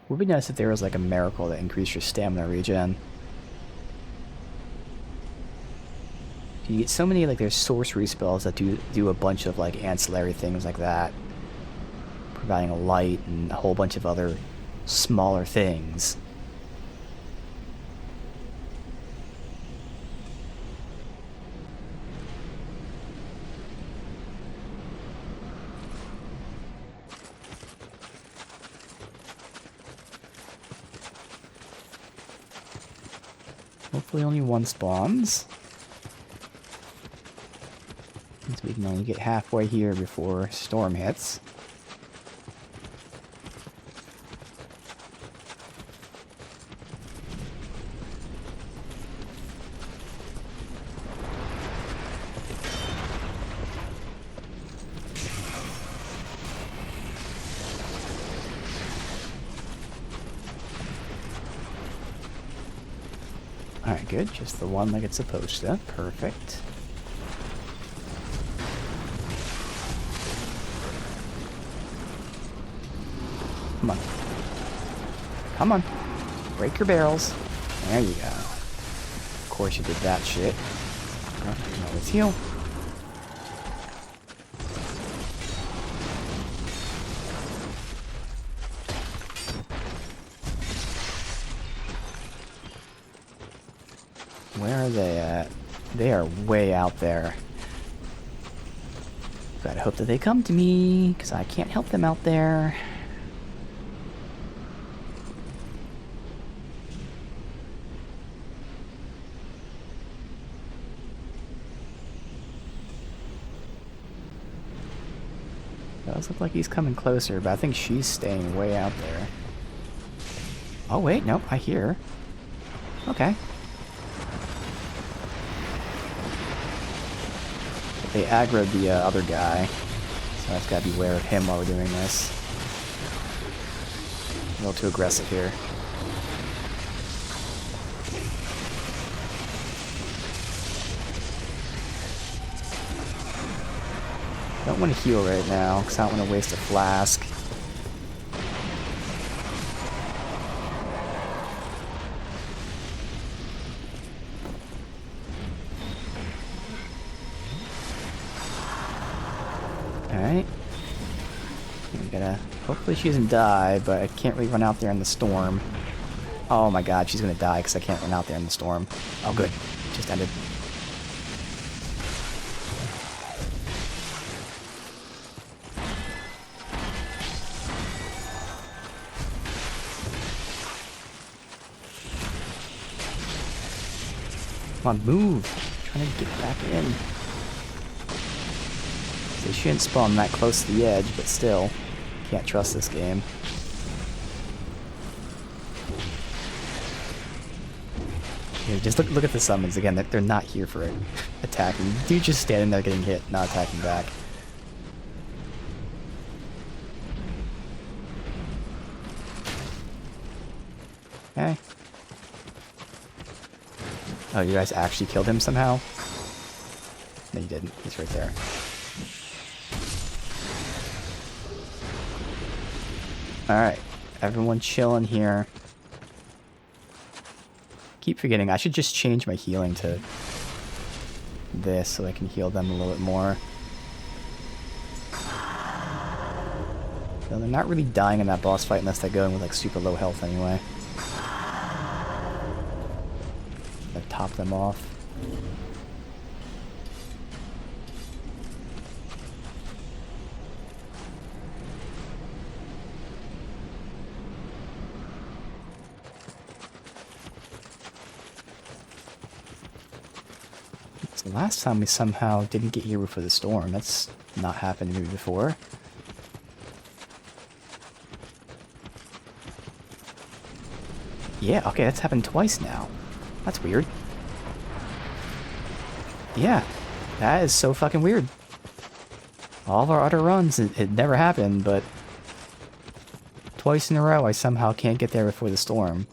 Would be nice if there was like a miracle that increased your stamina regen. You get so many like there's sorcery spells that do a bunch of like ancillary things like that, providing a light and a whole bunch of other smaller things. Hopefully only one spawns. Since we can only get halfway here before storm hits. Alright, good. Just the one like it's supposed to. Perfect. Come on. Come on. Break your barrels. There you go. Of course you did that shit. Oh, no, let's heal. Where are they at? They are way out there. Gotta hope that they come to me, because I can't help them out there. Does look like he's coming closer, but I think she's staying way out there. Oh wait, nope, I hear her. Okay. But they aggroed the other guy, so I've got to beware of him while we're doing this. A little too aggressive here. Don't want to heal right now, because I don't want to waste a flask. Alright. We gotta... Hopefully she doesn't die, but I can't really run out there in the storm. Oh my god, she's gonna die because I can't run out there in the storm. Oh good. Just ended. Come on, move! I'm trying to get back in. They shouldn't spawn that close to the edge, but still, can't trust this game. Here, just look at the summons again. They're not here for it. Attacking. Dude just standing there getting hit, not attacking back. Okay. Oh, you guys actually killed him somehow? No, you didn't. He's right there. Alright. Everyone chilling here. Keep forgetting. I should just change my healing to this so I can heal them a little bit more. No, they're not really dying in that boss fight unless they go in with like super low health anyway. I've topped them off. So last time we somehow didn't get here before the storm. That's not happened to me before. Yeah, okay, that's happened twice now. That's weird. Yeah, that is so fucking weird. All of our other runs, it never happened, but twice in a row I somehow can't get there before the storm.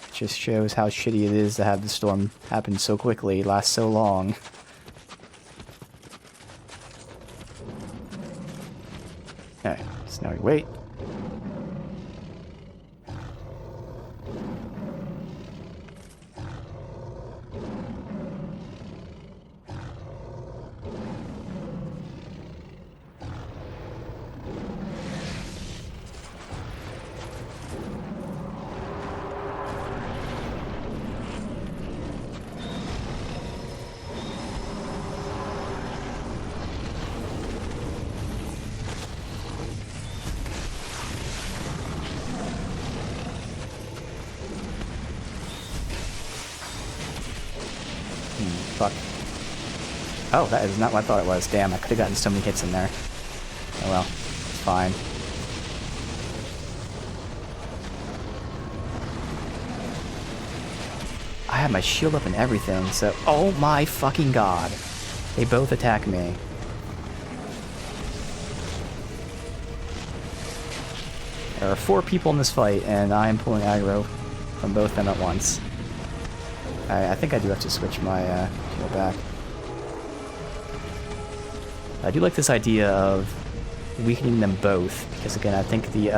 It just shows how shitty it is to have the storm happen so quickly, last so long. Okay, so now we wait. Fuck. Oh, that is not what I thought it was. Damn, I could have gotten so many hits in there. Oh well, it's fine. I have my shield up and everything, so... Oh my fucking god. They both attack me. There are 4 people in this fight, and I am pulling aggro from both of them at once. I think I do have to switch my shield back. I do like this idea of weakening them both, because again, I think the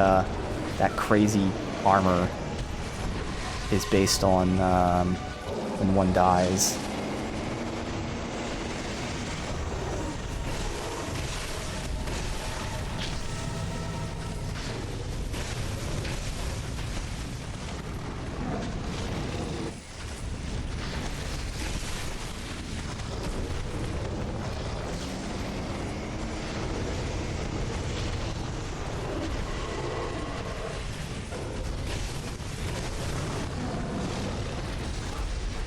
that crazy armor is based on when one dies.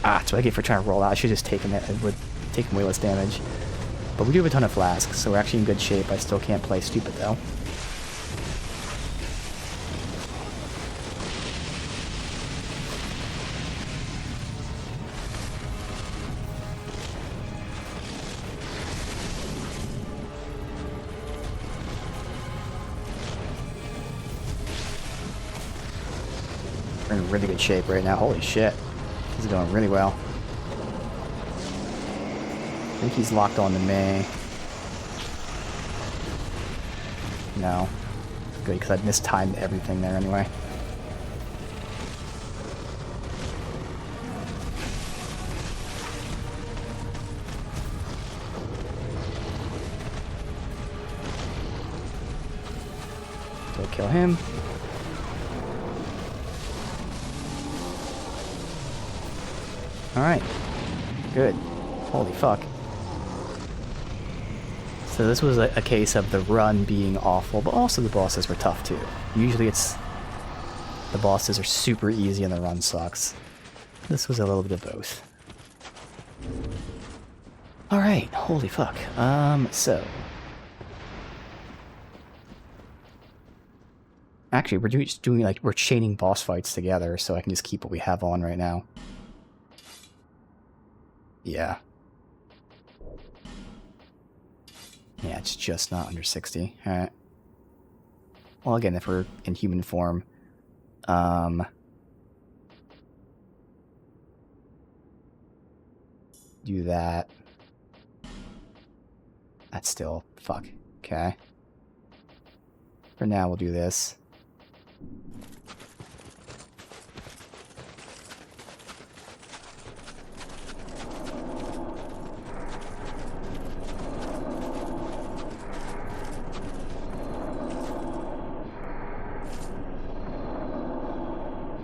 Ah, that's what I get for trying to roll out. I should have just taken it. It would take way less damage. But we do have a ton of flasks, so we're actually in good shape. I still can't play stupid, though. We're in really good shape right now. Holy shit. This is going really well. I think he's locked on to me. No. Good, because I'd mistimed everything there anyway. So kill him. Alright. Good. Holy fuck. So this was a case of the run being awful, but also the bosses were tough too. Usually it's... the bosses are super easy and the run sucks. This was a little bit of both. Alright, holy fuck. So... actually, we're just doing, like, we're chaining boss fights together, so I can just keep what we have on right now. Yeah. Yeah, it's just not under 60. Alright. Well, again, if we're in human form, do that. That's still... fuck. Okay. For now, we'll do this.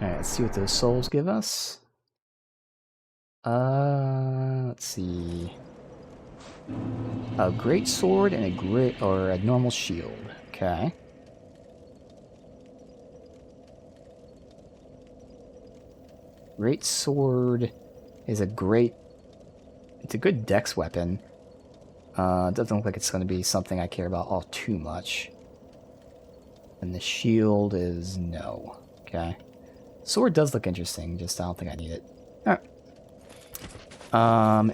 Alright, let's see what those souls give us. Let's see. A great sword and a normal shield. Okay. Great sword is it's a good dex weapon. It doesn't look like it's going to be something I care about all too much. And the shield is no. Okay. Sword does look interesting, just I don't think I need it. Alright.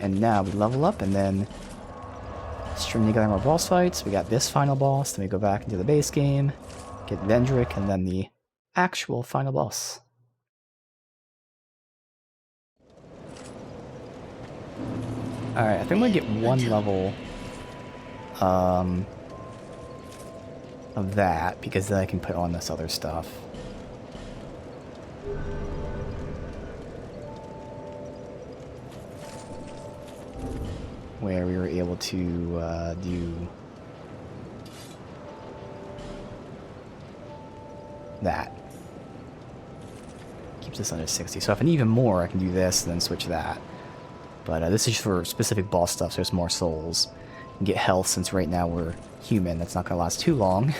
And now we level up and then string together more boss fights. We got this final boss, then we go back into the base game, get Vendrick, and then the actual final boss. Alright, I think I'm gonna get one level of that, because then I can put on this other stuff. Where we were able to do that. Keeps us under 60. So if I need even more, I can do this and then switch that. But this is for specific boss stuff, so there's more souls. And get health, since right now we're human. That's not going to last too long.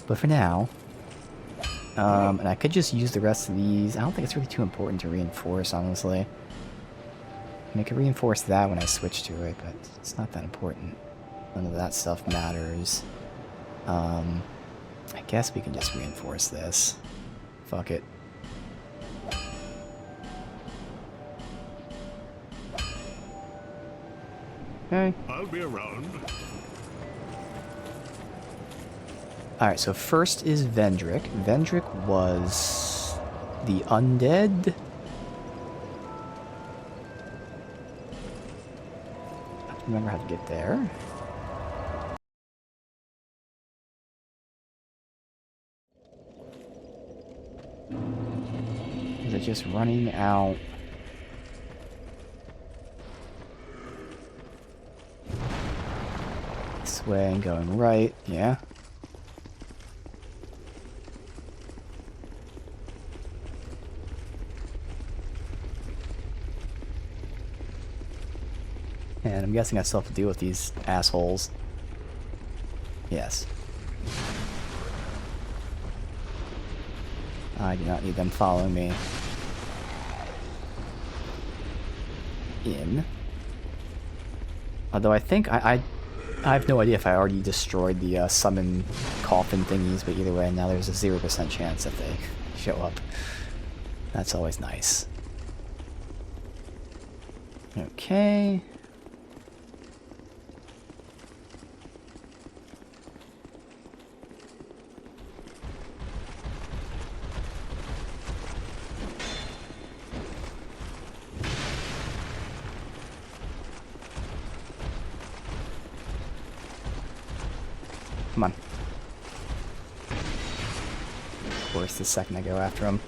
But for now... and I could just use the rest of these. I don't think it's really too important to reinforce, honestly. I could reinforce that when I switch to it, but it's not that important. None of that stuff matters. I guess we can just reinforce this. Fuck it. Okay. I'll be around. Alright, so first is Vendrick. Vendrick was the undead. I have to remember how to get there. Is it just running out? This way and going right, yeah. And I'm guessing I still have to deal with these assholes. Yes. I do not need them following me. In. Although I think I have no idea if I already destroyed the summon coffin thingies, but either way, now there's a 0% chance that they show up. That's always nice. Okay. Come on. Of course, the second I go after him.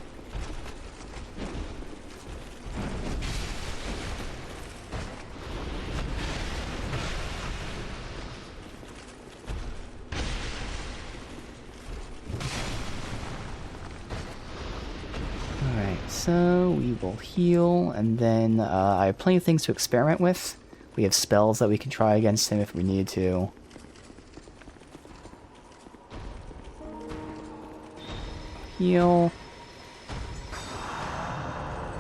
Alright, so we will heal, and then I have plenty of things to experiment with. We have spells that we can try against him if we need to. Heal.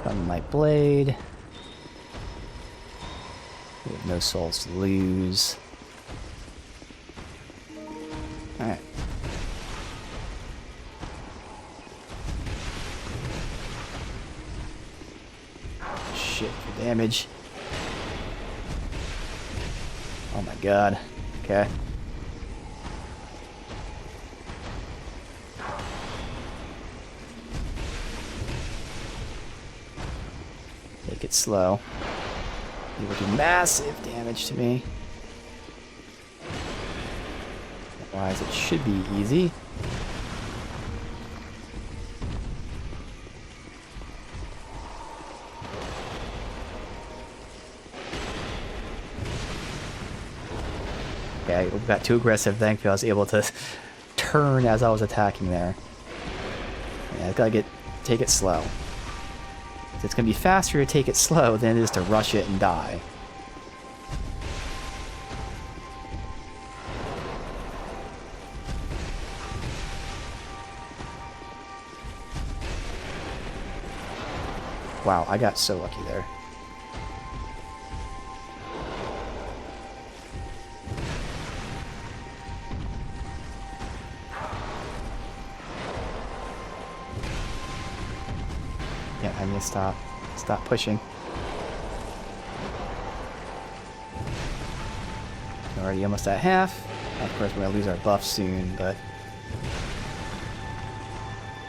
Sunlight Blade. We have no souls to lose. Alright. Shit for damage. Oh my god. Okay. Take it slow. He will do massive damage to me. Otherwise, it should be easy. Okay, I got too aggressive. Thankfully, I was able to turn as I was attacking there. Yeah, I gotta take it slow. It's gonna be faster to take it slow than it is to rush it and die. Wow, I got so lucky there. Yeah, I need to stop pushing. Already almost at half. Of course, we're gonna lose our buff soon, but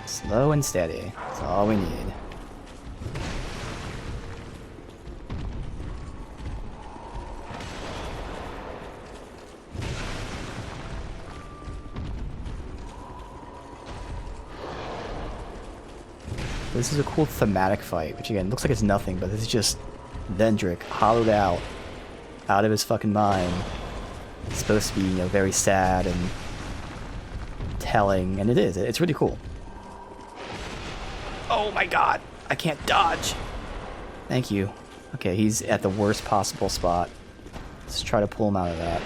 slow and steady. That's all we need. This is a cool thematic fight, which again looks like it's nothing, but this is just Vendrick hollowed out of his fucking mind. It's supposed to be, you know, very sad and telling, and it is. It's really cool. Oh my god, I can't dodge. Thank you. Okay, he's at the worst possible spot. Let's try to pull him out of that.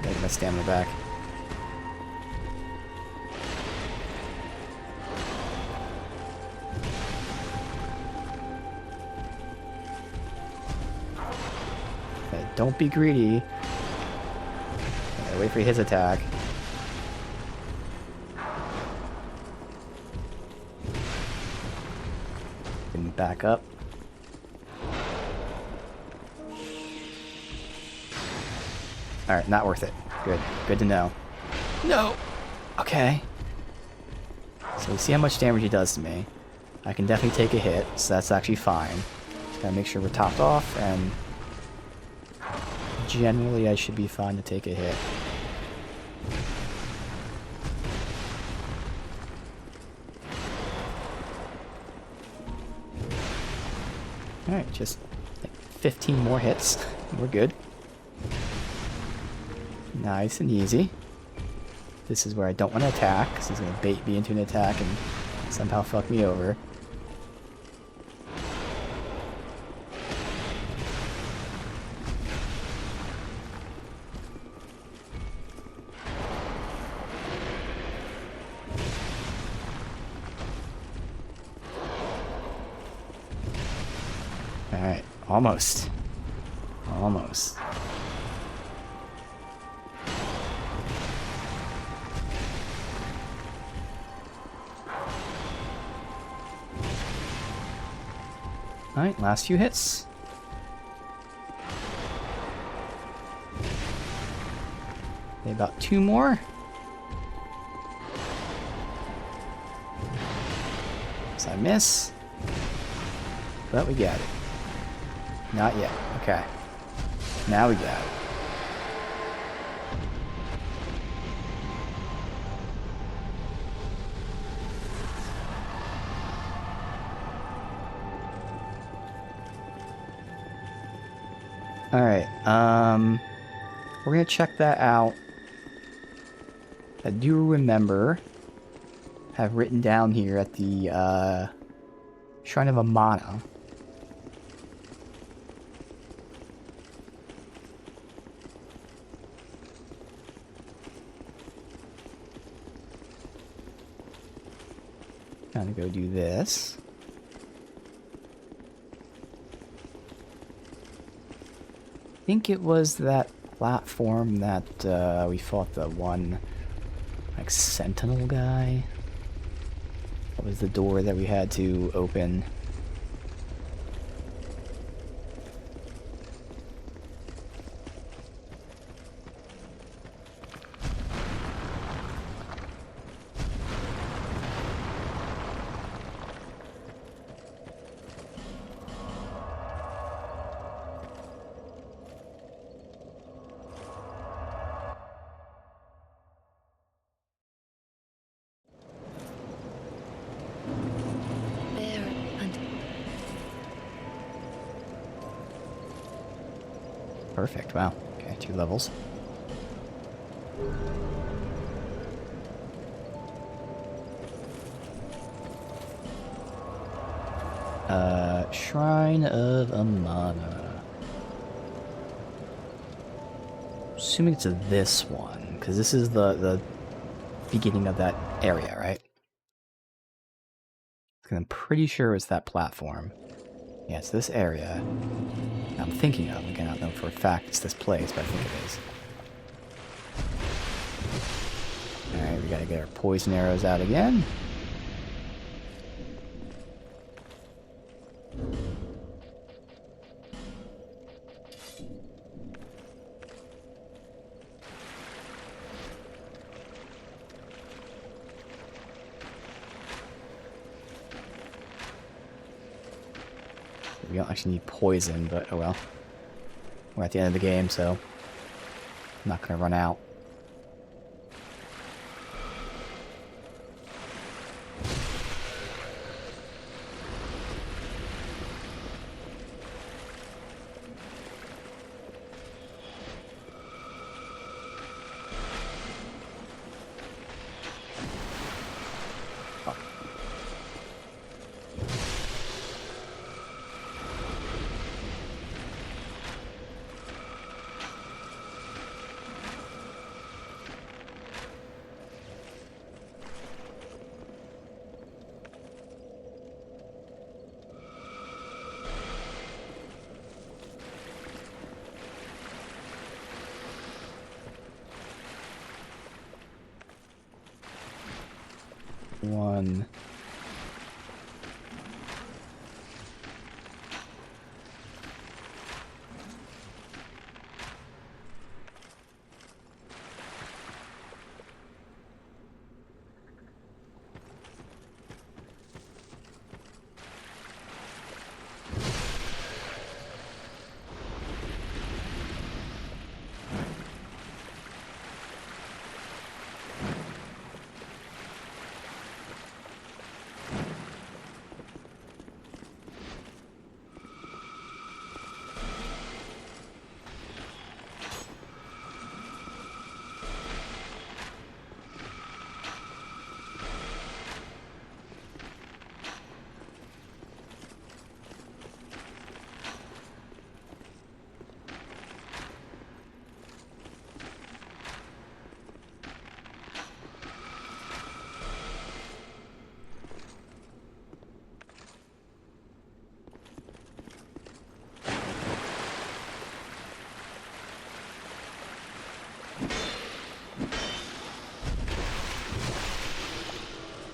Get my stamina back. Okay, don't be greedy. Okay, wait for his attack. And back up. Alright, not worth it. Good. Good to know. No! Okay. So we see how much damage he does to me. I can definitely take a hit, so that's actually fine. Just gotta make sure we're topped off, and generally I should be fine to take a hit. Alright, just like 15 more hits. We're good. Nice and easy. This is where I don't want to attack, because he's going to bait me into an attack and somehow fuck me over. Alright, almost. Almost. Alright, last few hits. Maybe about 2 more. So I miss. But we got it. Not yet. Okay. Now we got it. Alright, we're gonna check that out. I do remember, have written down here at the, Shrine of Amana. Gonna go do this. I think it was that platform that we fought the one, like, sentinel guy. That was the door that we had to open. Perfect, wow. Okay, 2 levels. Shrine of Amana. Assuming it's this one, because this is the beginning of that area, right? I'm pretty sure it's that platform. Yeah, it's this area I'm thinking of. Again, I don't know for a fact it's this place, but I think it is. Alright, we gotta get our poison arrows out again. We don't actually need poison, but oh well. We're at the end of the game, so I'm not gonna run out. One.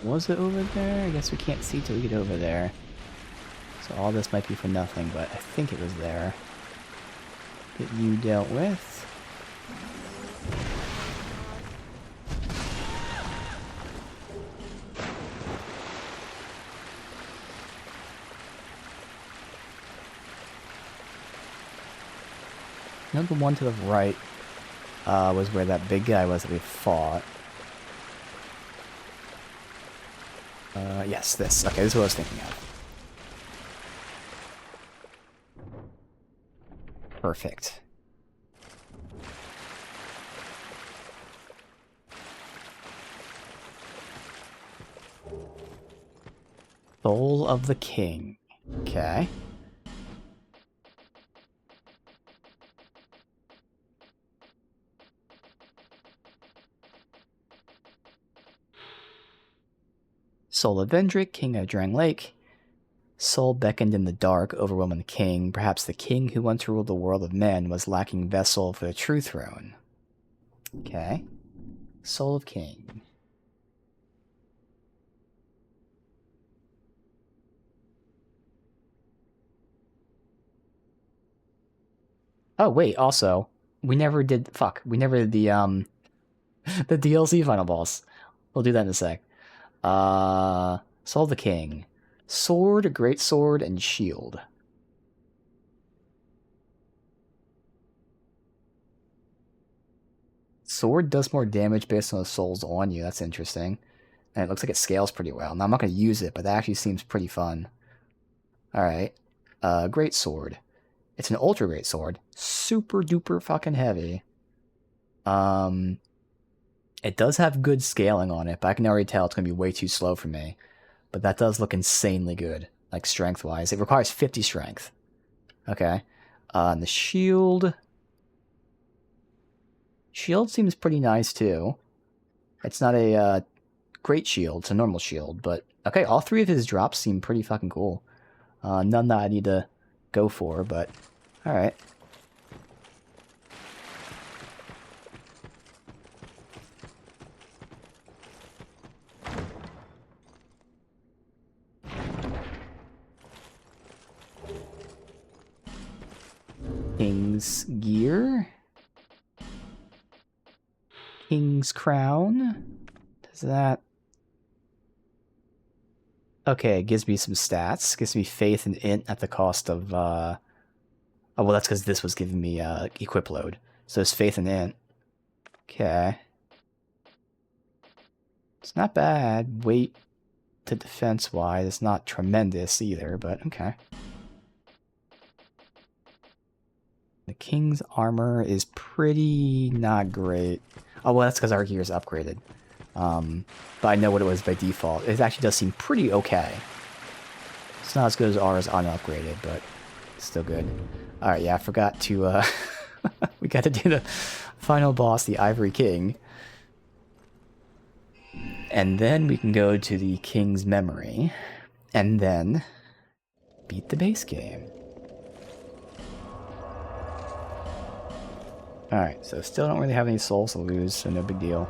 Was it over there? I guess we can't see till we get over there. So all this might be for nothing, but I think it was there. Get you dealt with. No, the one to the right was where that big guy was that we fought. Yes, this. Okay, this is what I was thinking of. Perfect. Soul of the King. Okay. Soul of Vendrick, King of Drang Lake. Soul beckoned in the dark, overwhelming the king. Perhaps the king who once ruled the world of men was lacking vessel for the true throne. Okay. Soul of King. Oh, wait, also, we never did the, the DLC final boss. We'll do that in a sec. Soul of the King. Sword, great sword, and shield. Sword does more damage based on the souls on you. That's interesting. And it looks like it scales pretty well. Now, I'm not going to use it, but that actually seems pretty fun. Alright. Great sword. It's an ultra great sword. super duper fucking heavy. It does have good scaling on it, but I can already tell it's going to be way too slow for me. But that does look insanely good, like strength-wise. It requires 50 strength. Okay. And the shield... Shield seems pretty nice, too. It's not a great shield, it's a normal shield, but... Okay, all three of his drops seem pretty fucking cool. None that I need to go for, but... Alright. King's gear. King's crown. Does that... Okay, it gives me some stats. Gives me faith and int at the cost of, Oh, well, that's because this was giving me, equip load. So it's faith and int. Okay. It's not bad. Weight to defense-wise. It's not tremendous either, but okay. The King's armor is pretty not great. Oh, well, that's because our gear is upgraded. But I know what it was by default. It actually does seem pretty okay. It's not as good as ours unupgraded, but still good. Alright, yeah, I forgot to, we got to do the final boss, the Ivory King. And then we can go to the King's Memory. And then beat the base game. Alright, so still don't really have any souls to lose, so no big deal.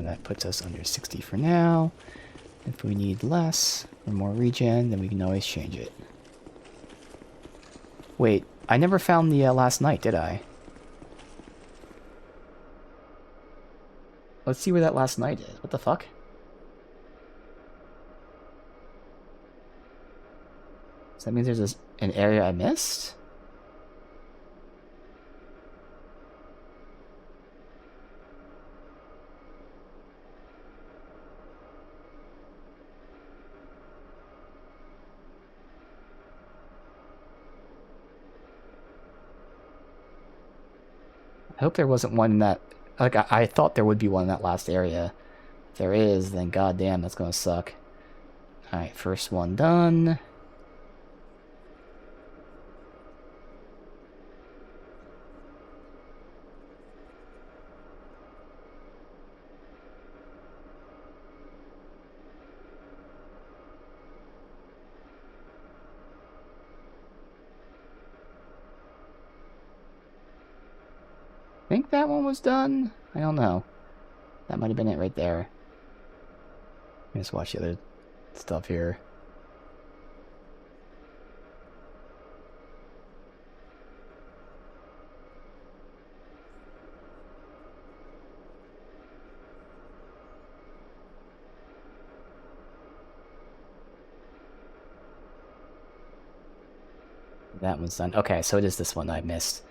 That puts us under 60 for now. If we need less or more regen, then we can always change it. Wait, I never found the last night, did I? Let's see where that last night is. What the fuck? So that means there's an area I missed? I hope there wasn't one in that... Like, I thought there would be one in that last area. If there is, then goddamn, that's gonna suck. Alright, first one done. I think that one was done? I don't know. That might have been it right there. Let's watch the other stuff here. That one's done. Okay, so it is this one that I missed.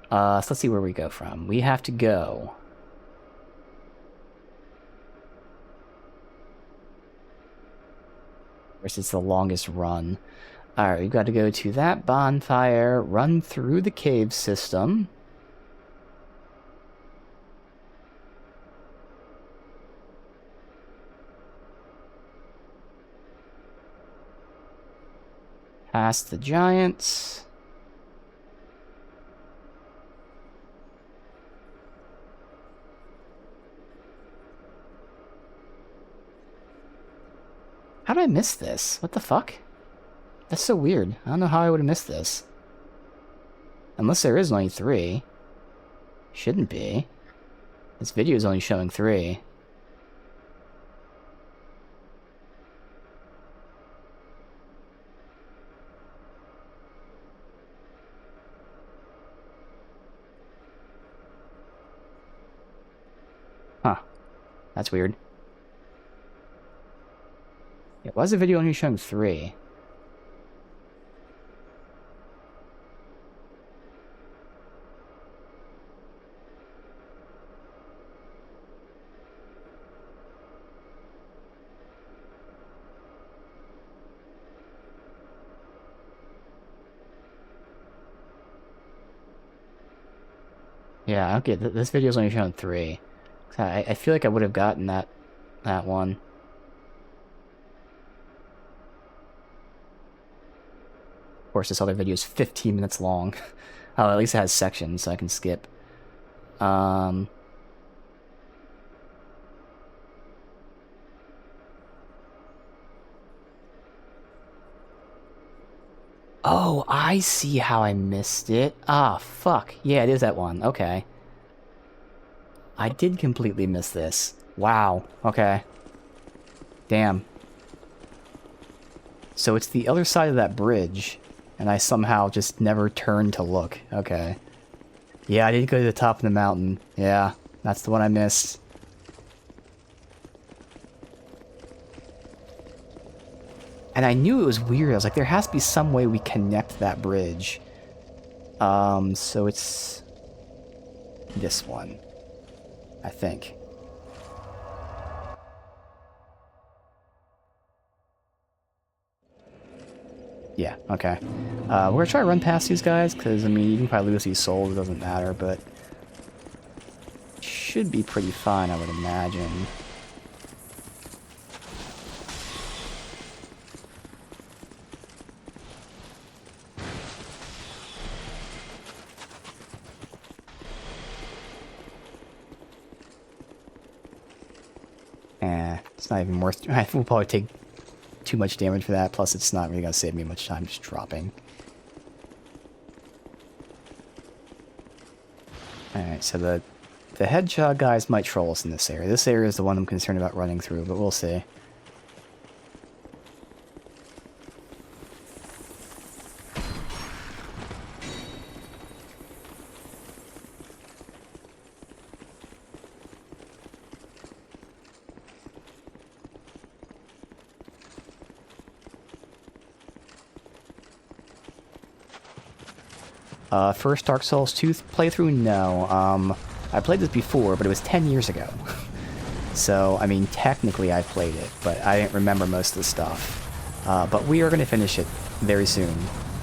So let's see where we go from. We have to go... First, it's the longest run. Alright, we've got to go to that bonfire, run through the cave system. Past the giants. How did I miss this? What the fuck? That's so weird. I don't know how I would have missed this. Unless there is only 3. Shouldn't be. This video is only showing 3. Huh. That's weird. Yeah, why is the video only showing 3? Yeah, okay, this video's only showing 3. I feel like I would have gotten that one. Of course, this other video is 15 minutes long. Oh, at least it has sections, so I can skip. Oh, I see how I missed it. Ah, fuck. Yeah, it is that one. Okay. I did completely miss this. Wow. Okay. Damn. So it's the other side of that bridge, and I somehow just never turned to look. Okay. Yeah, I did go to the top of the mountain. Yeah, that's the one I missed. And I knew it was weird. I was like, there has to be some way we connect that bridge. So it's this one, I think. Yeah, okay. We're gonna try to run past these guys, because, I mean, you can probably lose these souls, it doesn't matter, but... should be pretty fine, I would imagine. It's not even worth... I think we'll probably take too much damage for that, plus it's not really gonna save me much time just dropping. Alright, so the hedgehog guys might troll us in this area. This area is the one I'm concerned about running through, but we'll see. First Dark Souls 2 playthrough? No. I played this before, but it was 10 years ago. So, I mean, technically I played it, but I didn't remember most of the stuff. But we are going to finish it very soon.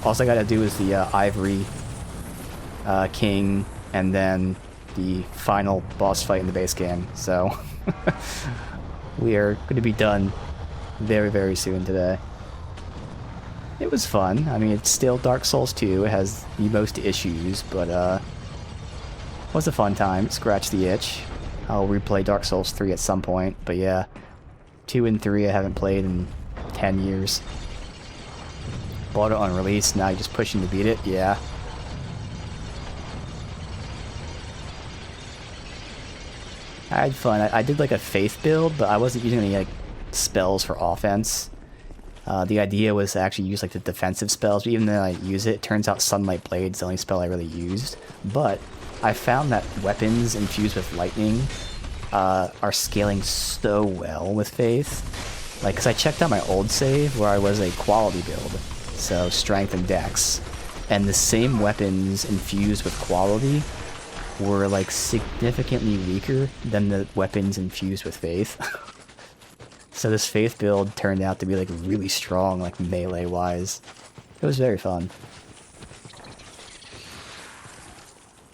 All I gotta do is the Ivory King, and then the final boss fight in the base game. So, we are going to be done very, very soon today. It was fun. I mean, it's still Dark Souls 2. It has the most issues, but it was a fun time. Scratch the itch. I'll replay Dark Souls 3 at some point, but yeah. 2 and 3 I haven't played in 10 years. Bought it on release, now you're just pushing to beat it? Yeah. I had fun. I did like a faith build, but I wasn't using any like spells for offense. The idea was to actually use like the defensive spells, but even though I use it, it turns out Sunlight Blade's the only spell I really used. But I found that weapons infused with lightning are scaling so well with Faith. Like, because I checked out my old save where I was a quality build, so strength and dex, and the same weapons infused with quality were like significantly weaker than the weapons infused with Faith. So this Faith build turned out to be like really strong, like melee wise. It was very fun.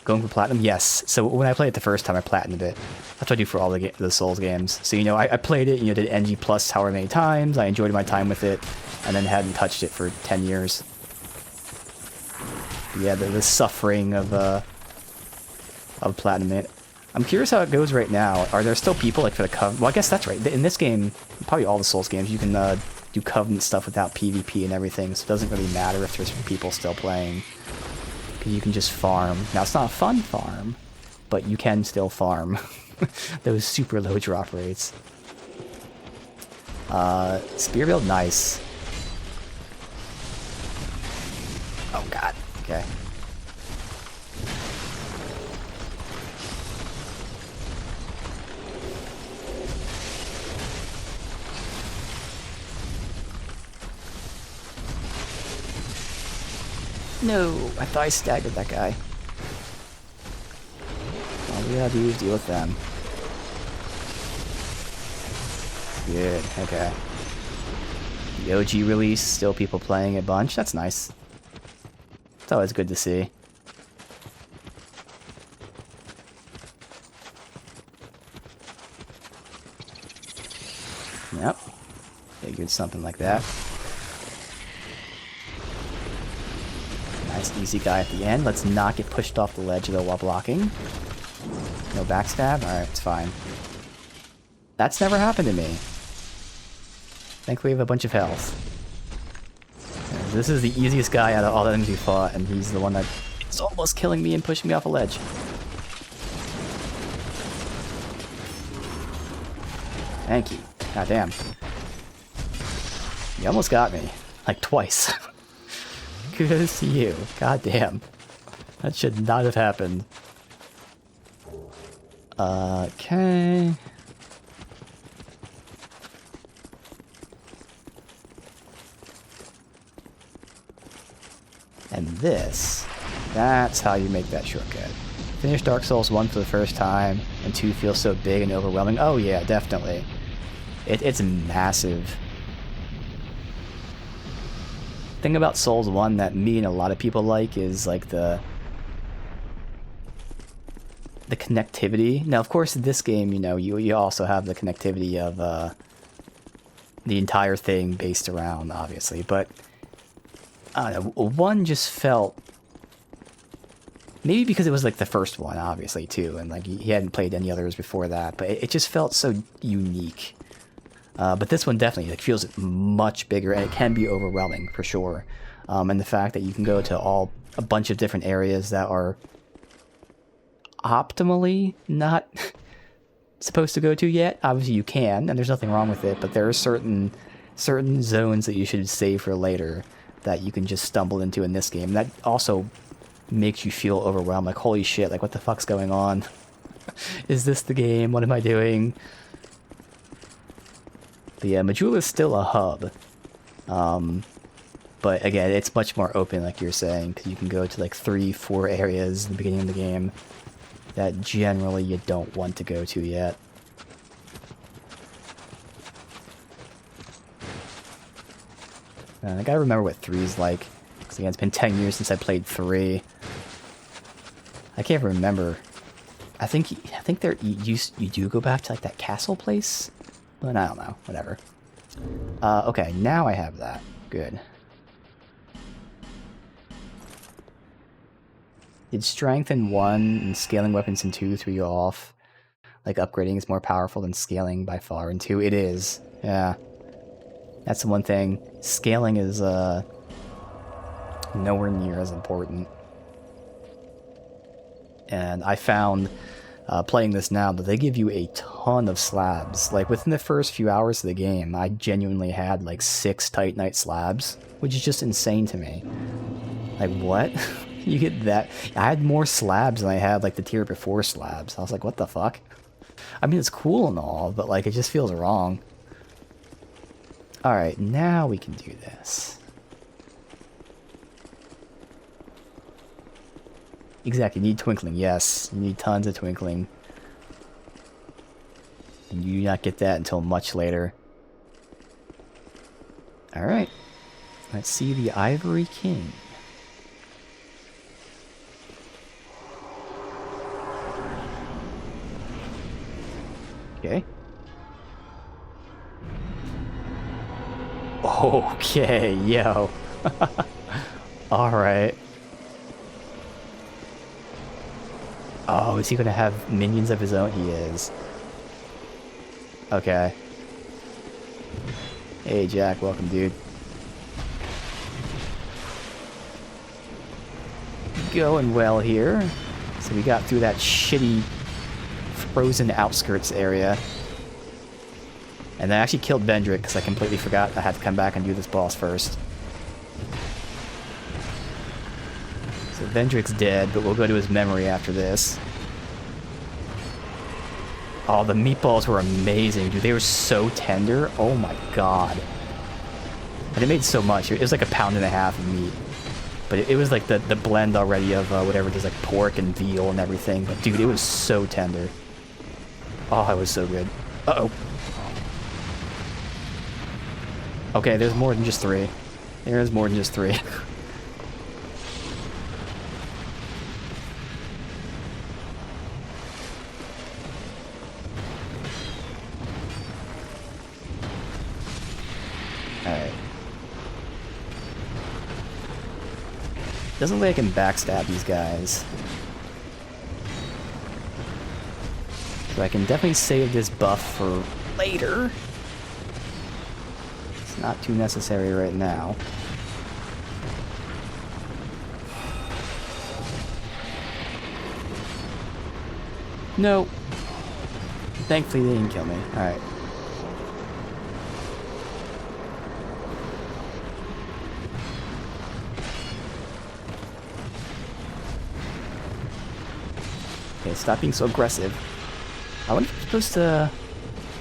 Going for platinum? Yes. So when I played it the first time, I platinumed it. That's what I do for all the Souls games. So, you know, I played it, you know, did NG plus however many times. I enjoyed my time with it, and then hadn't touched it for 10 years. But yeah, the suffering of platinum it. I'm curious how it goes right now. Are there still people, like, for the Covenant? Well, I guess that's right. In this game, probably all the Souls games, you can do Covenant stuff without PvP and everything, so it doesn't really matter if there's people still playing. Because you can just farm. Now, it's not a fun farm, but you can still farm. Those super low drop rates. Spear build, nice. Oh, God. Okay. No, I thought I staggered that guy. All we gotta do is deal with them. Good, okay. The OG release, still people playing a bunch, that's nice. It's always good to see. figured something like that. Nice easy guy at the end. Let's not get pushed off the ledge though while blocking. No backstab? Alright, it's fine. That's never happened to me. Thankfully we have a bunch of health. This is the easiest guy out of all the enemies we fought, and he's the one that is almost killing me and pushing me off a ledge. Thank you. God damn. You almost got me. Like twice. Kudos to you. God damn. That should not have happened. Okay. And this, that's how you make that shortcut. Finish Dark Souls 1 for the first time, and 2 feels so big and overwhelming. Oh yeah, definitely. It's massive. Thing about Souls 1 that me and a lot of people like is like the connectivity. Now, of course, in this game, you know, you also have the connectivity of the entire thing based around, obviously, but I don't know, 1 just felt, maybe because it was like the first one, obviously, too, and like he hadn't played any others before that, but it just felt so unique. But this one definitely like feels much bigger, and it can be overwhelming for sure. And the fact that you can go to a bunch of different areas that are optimally not supposed to go to yet. Obviously you can, and there's nothing wrong with it, but there are certain zones that you should save for later that you can just stumble into in this game. That also makes you feel overwhelmed, like holy shit, like what the fuck's going on? Is this the game? What am I doing? But yeah, Majula is still a hub. But again, it's much more open, like you're saying, because you can go to like 3-4 areas in the beginning of the game that generally you don't want to go to yet. I gotta remember what 3's like, because again, it's been 10 years since I played 3. I can't remember. I think there you do go back to like that castle place, but I don't know. Whatever. Okay, now I have that. Good. Did strength in 1 and scaling weapons in 2 throw you off? Like upgrading is more powerful than scaling by far in 2. It is. Yeah. That's the one thing. Scaling is nowhere near as important. And I found playing this now that they give you a ton of slabs. Like within the first few hours of the game, I genuinely had like 6 Titanite slabs, which is just insane to me. Like what? You get that? I had more slabs than I had like the tier before slabs. I was like, what the fuck? I mean, it's cool and all, but like it just feels wrong. Alright, now we can do this. Exactly, you need twinkling, yes. You need tons of twinkling. And you do not get that until much later. Alright. Let's see the Ivory King. Okay. Okay, yo. Alright. Oh, is he gonna have minions of his own? He is. Okay. Hey, Jack, welcome, dude. Going well here. So we got through that shitty frozen outskirts area. And I actually killed Vendrick because I completely forgot I had to come back and do this boss first. So Vendrick's dead, but we'll go to his memory after this. Oh, the meatballs were amazing, dude. They were so tender. Oh my god. And it made so much. It was like 1.5 pounds of meat. But it was like the blend already of whatever it is, like pork and veal and everything. But dude, it was so tender. Oh, it was so good. Uh-oh. Okay, there's more than just 3. There's more than just 3. Doesn't look like I can backstab these guys. So I can definitely save this buff for later. It's not too necessary right now. No. Thankfully they didn't kill me. Alright. Okay, stop being so aggressive. I wonder if I'm supposed to...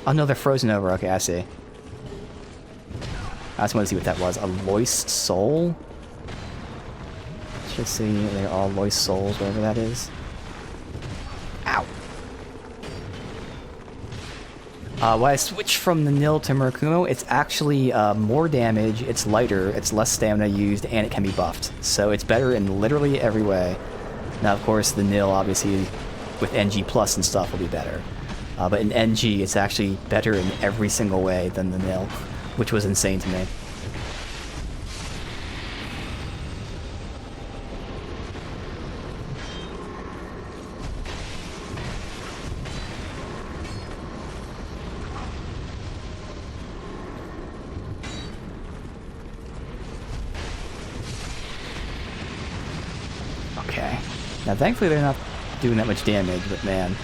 Oh no, they're frozen over. Okay, I see. I just want to see what that was. A Loist Soul? Let's just see. They're all Loist Souls, whatever that is. Ow! When I switch from the Nil to Murakumo, it's actually more damage, it's lighter, it's less stamina used, and it can be buffed. So it's better in literally every way. Now, of course, the Nil, obviously, with NG Plus and stuff, will be better. But in NG, it's actually better in every single way than the Nil, which was insane to me. Okay. Now, thankfully, they're not doing that much damage, but man.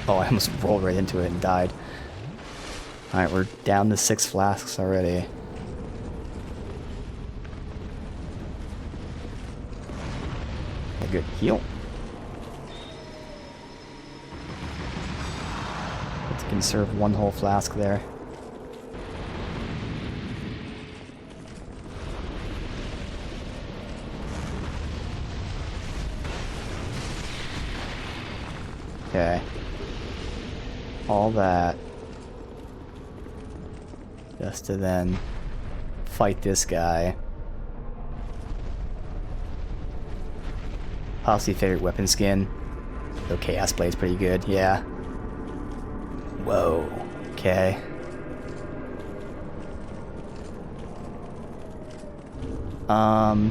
Oh, I almost rolled right into it and died. Alright, we're down to 6 flasks already. A good heal. Let's conserve 1 whole flask there. Okay. All that. Just to then fight this guy. Possibly favorite weapon skin. Though Chaos Blade's pretty good, yeah. Whoa. Okay. I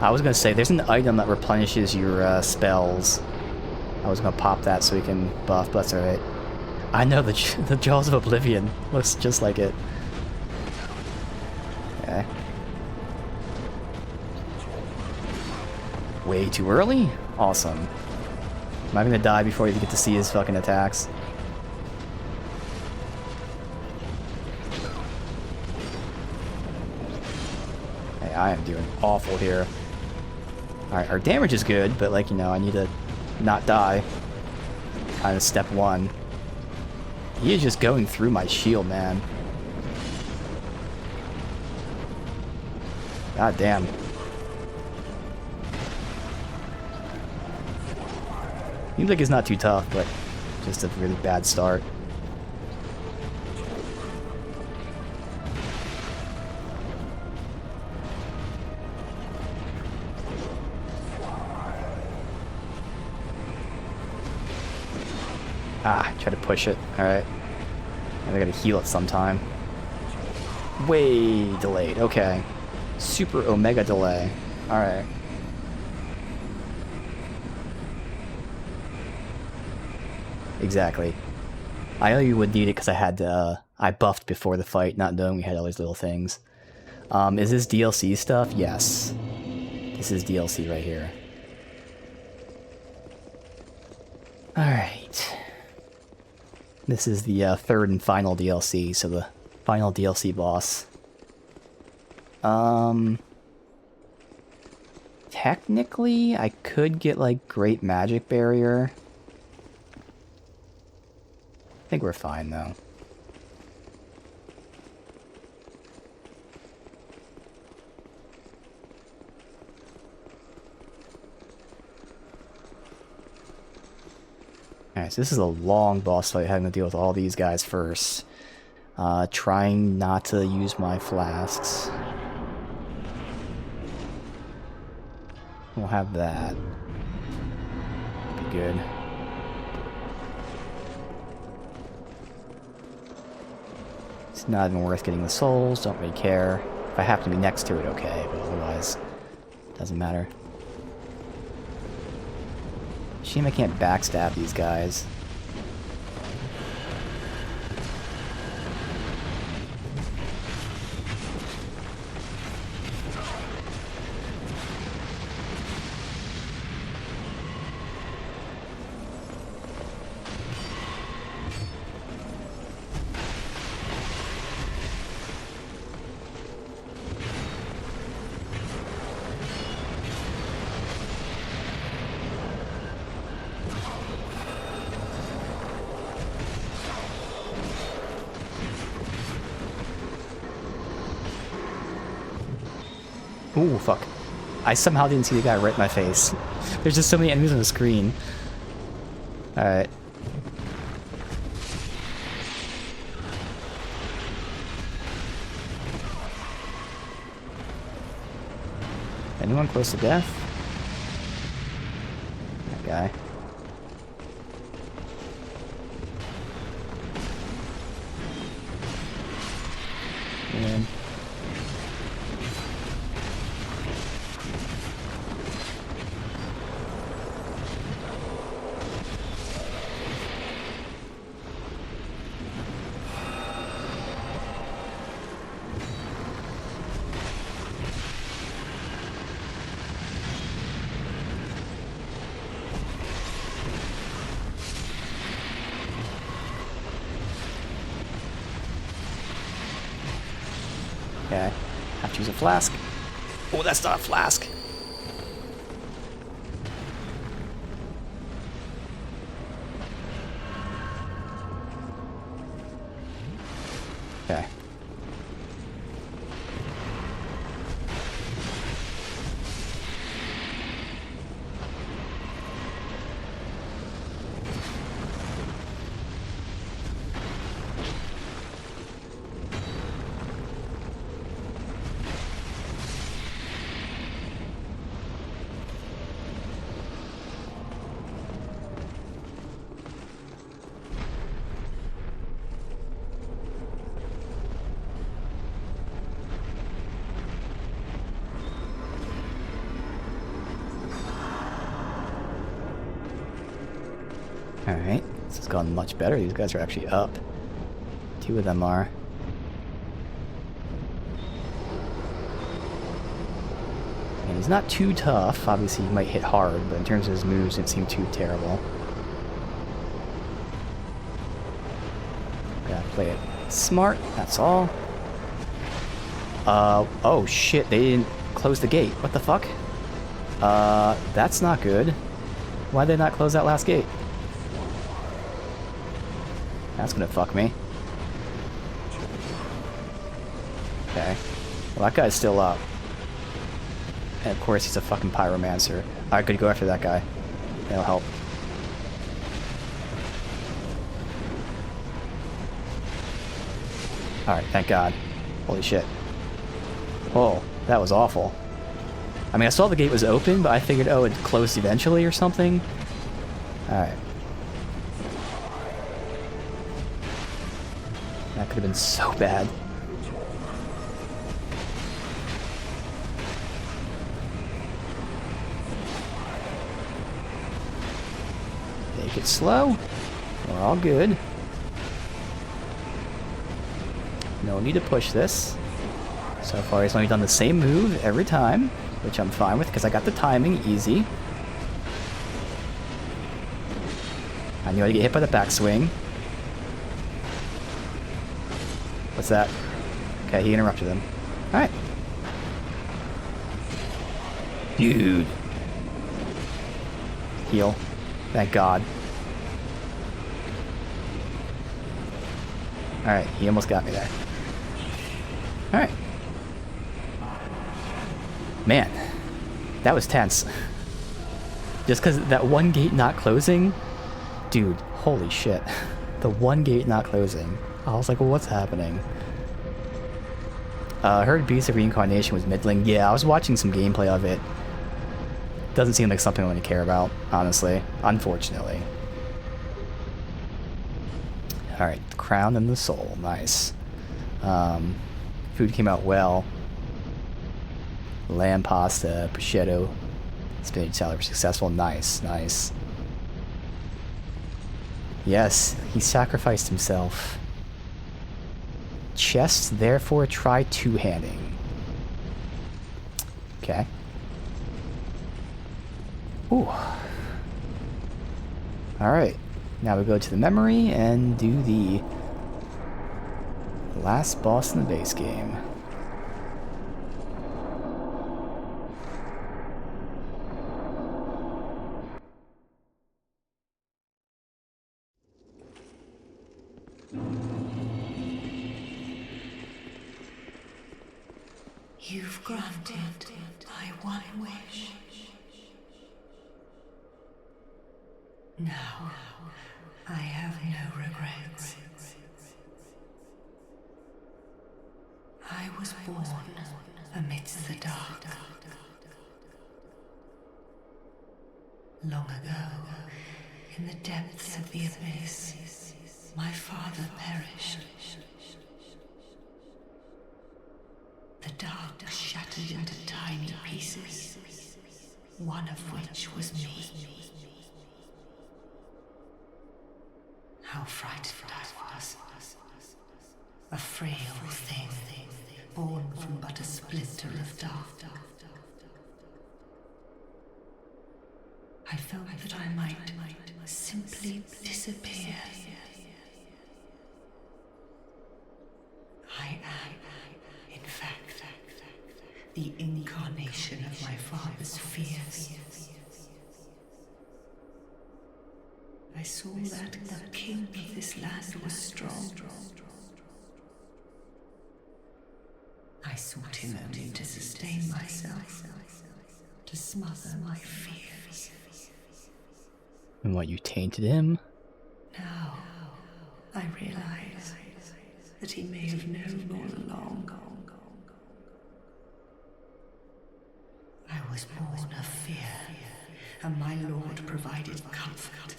was gonna say, there's an item that replenishes your spells. I was gonna pop that so we can buff, but that's alright. I know, the Jaws of Oblivion looks just like it. Okay. Way too early? Awesome. Am I gonna die before you get to see his fucking attacks? Hey, I am doing awful here. Alright, our damage is good, but like, you know, I need to not die. Kind of step 1. He is just going through my shield, man. God damn. Seems like it's not too tough, but just a really bad start. Ah, try to push it. Alright. And I gotta heal it sometime. Way delayed. Okay. Super Omega delay. Alright. Exactly. I know you would need it because I had I buffed before the fight, not knowing we had all these little things. Is this DLC stuff? Yes. This is DLC right here. Alright. This is the 3rd and final DLC, so the final DLC boss. Technically, I could get, like, Great Magic Barrier. I think we're fine, though. Alright, so this is a long boss fight, having to deal with all these guys first. Trying not to use my flasks. We'll have that. Be good. It's not even worth getting the souls, don't really care. If I happen to be next to it, okay, but otherwise, doesn't matter. Shame I can't backstab these guys. Ooh, fuck. I somehow didn't see the guy right in my face. There's just so many enemies on the screen. Alright. Anyone close to death? That guy. And okay. Have to use a flask. Oh, that's not a flask. Okay. Alright, this has gone much better. These guys are actually up. 2 of them are. And he's not too tough. Obviously, he might hit hard, but in terms of his moves, it didn't seem too terrible. Gotta play it smart, that's all. Oh shit, they didn't close the gate. What the fuck? That's not good. Why'd they not close that last gate? That's gonna fuck me. Okay. Well, that guy's still up. And of course, he's a fucking pyromancer. I could go after that guy. That'll help. Alright, thank God. Holy shit. Oh, that was awful. I mean, I saw the gate was open, but I figured, oh, it closed eventually or something. Alright. That could have been so bad. Take it slow. We're all good. No need to push this. So far, he's only done the same move every time, which I'm fine with because I got the timing easy. I knew I'd get hit by the backswing. What's that? Okay, he interrupted him. Alright. Dude. Heal. Thank God. Alright, he almost got me there. Alright. Man, that was tense. Just because that one gate not closing, dude, holy shit. The one gate not closing. I was like, well, what's happening? I heard Beast of Reincarnation was middling. Yeah, I was watching some gameplay of it. Doesn't seem like something I'm going to care about, honestly. Unfortunately. Alright, the crown and the soul. Nice. Food came out well. Lamb pasta, prosciutto, spinach salad were successful. Nice, nice. Yes, he sacrificed himself. Chest, therefore try two-handing. Okay. Ooh. Alright. Now we go to the memory and do the last boss in the base game. You've granted my one wish. Now, I have no regrets. I was born amidst the dark. Long ago, in the depths of the abyss, my father perished. The dark shattered into tiny pieces, one of which was me. How frightened I was. A frail thing, born from but a splinter of dark. I felt that I might simply disappear. I am, in fact, the incarnation of my father's fears. I saw that the king of this land was strong. I sought him only to sustain myself, to smother my fears. And what, you tainted him? Now, I realize that he may have known all along. I was born of fear, and my Lord provided comfort.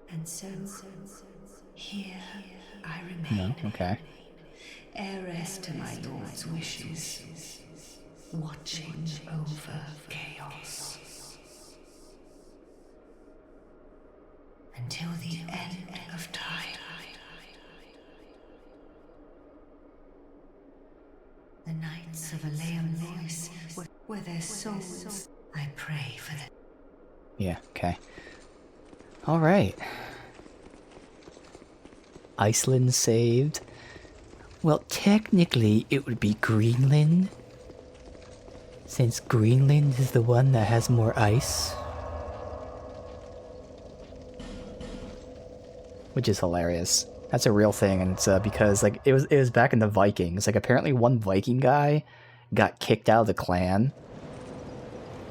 And so, here I remain. No, okay. Heiress to my Lord's wishes, watching over chaos. Until the end of time. The Knights of Aleum Lois, where their souls, I pray for them. Yeah, okay. Alright. Iceland saved. Well, technically it would be Greenland, since Greenland is the one that has more ice. Which is hilarious. That's a real thing, and it's because like it was back in the Vikings. Like apparently one Viking guy got kicked out of the clan,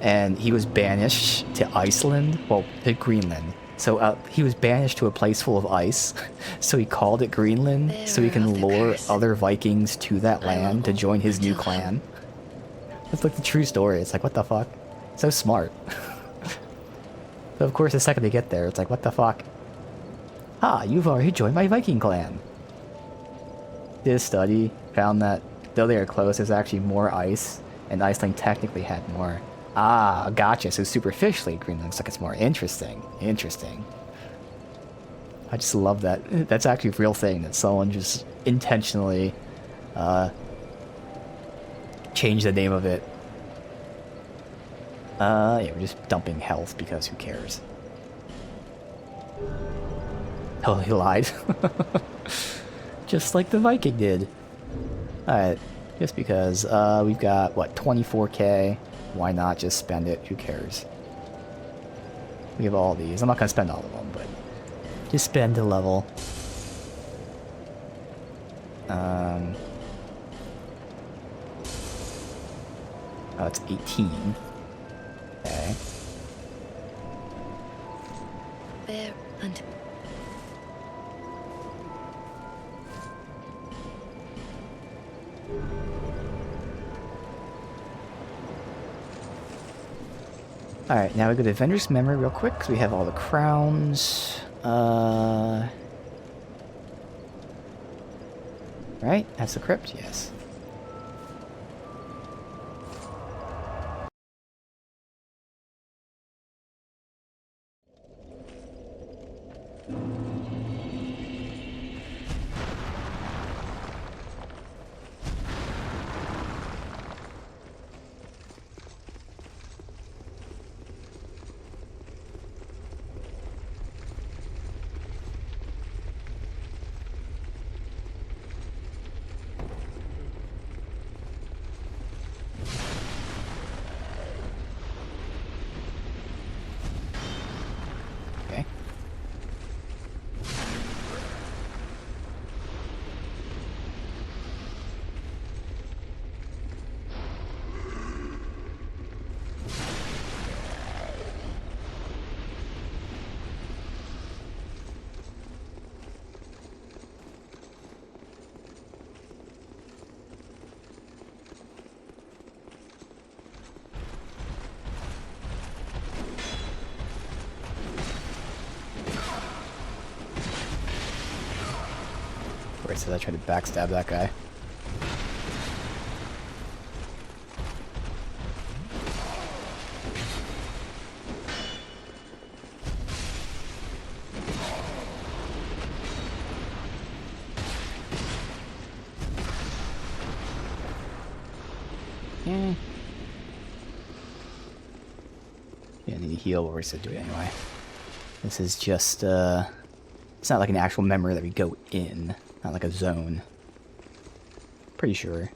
and he was banished to Iceland, well, to Greenland. So he was banished to a place full of ice. So he called it Greenland, so he can lure other Vikings to that land to join his new clan. That's like the true story. It's like, what the fuck? So smart. So of course the second they get there, it's like, what the fuck? Ah, you've already joined my Viking clan. Did a study, found that though they are close, there's actually more ice, and Iceland technically had more. Ah, gotcha. So superficially, Greenland looks like it's more interesting. Interesting. I just love that. That's actually a real thing, that someone just intentionally changed the name of it. Yeah, we're just dumping health because who cares? Oh, he lied. Just like the Viking did. Alright, just because we've got, what, 24k? Why not just spend it? Who cares? We have all these. I'm not going to spend all of them, but just spend a level. Oh, it's 18. Okay. Bear and Alright, now we go to Vendor's Memory real quick, because we have all the crowns. Right? That's the crypt? Yes. chance as I try to backstab that guy. Yeah, I need to heal, but we're just gonna do it anyway. This is just, it's not like an actual memory that we go in, not like a zone. Pretty sure.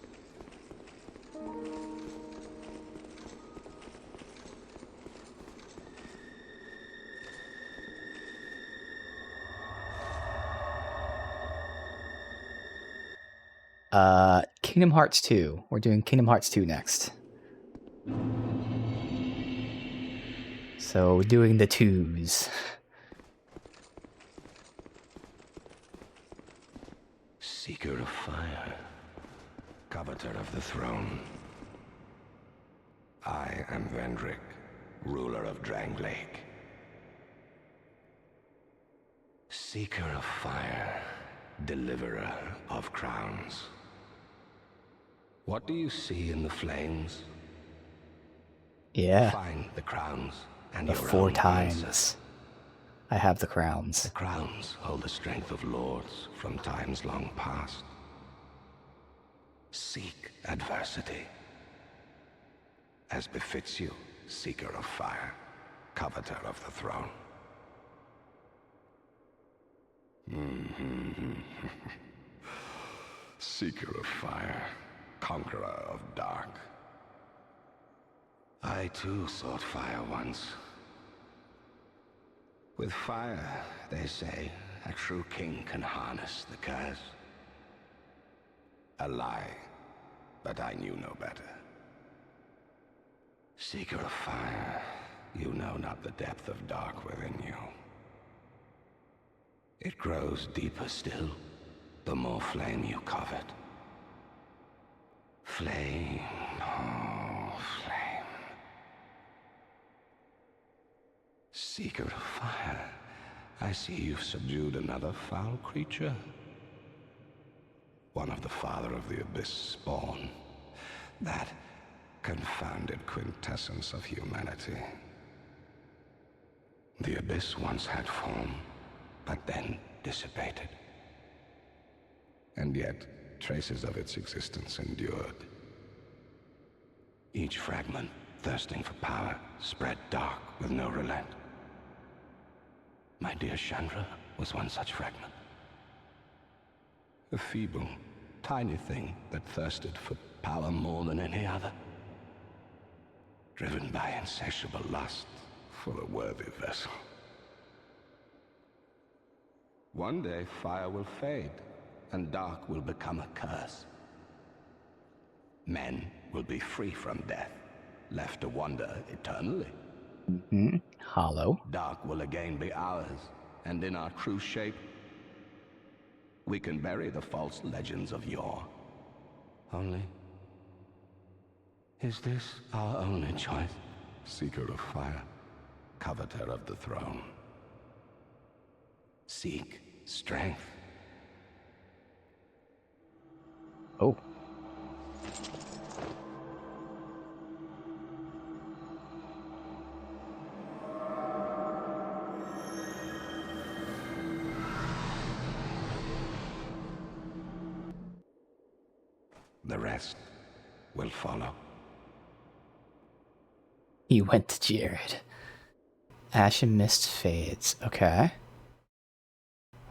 Kingdom Hearts 2. We're doing Kingdom Hearts 2 next. So, doing the twos. Seeker of fire, coveter of the throne. I am Vendrick, ruler of Drangleic. Seeker of fire, deliverer of crowns. What do you see in the flames? Yeah. Find the crowns and The your 4 own times. answer. I have the crowns. The crowns hold the strength of lords from times long past. Seek adversity. As befits you, seeker of fire, coveter of the throne. Seeker of fire, conqueror of dark. I too sought fire once. With fire, they say, a true king can harness the curse. A lie, but I knew no better. Seeker of fire, you know not the depth of dark within you. It grows deeper still, the more flame you covet. Flame, oh, flame. Seeker of fire, I see you've subdued another foul creature. One of the father of the Abyss spawn. That confounded quintessence of humanity. The Abyss once had form, but then dissipated. And yet, traces of its existence endured. Each fragment, thirsting for power, spread dark with no relent. My dear Chandra was one such fragment. A feeble, tiny thing that thirsted for power more than any other. Driven by insatiable lust for a worthy vessel. One day, fire will fade, and dark will become a curse. Men will be free from death, left to wander eternally. Hollow. Dark will again be ours, and in our true shape, we can bury the false legends of yore. Only, is this our only choice? Seeker of fire, coveter of the throne. Seek strength. Oh. The rest will follow. He went to Jared. Ashen mist fades. Okay.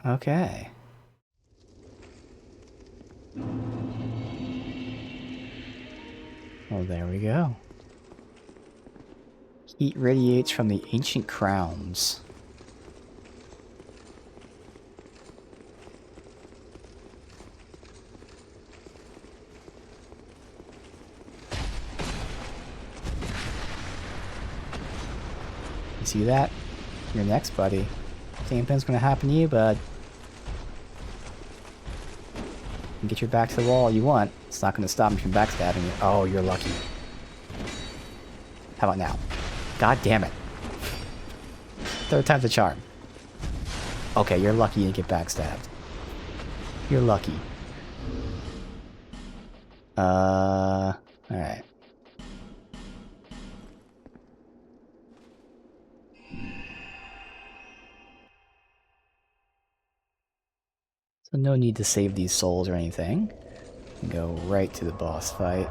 Okay. Well, there we go. Heat radiates from the ancient crowns. You see that? You're next, buddy. Same thing's gonna happen to you, bud. You can get your back to the wall all you want. It's not gonna stop me from backstabbing you. Oh, you're lucky. How about now? God damn it. Third time's a charm. Okay, you're lucky you didn't get backstabbed. You're lucky. Alright. So no need to save these souls or anything. Go right to the boss fight.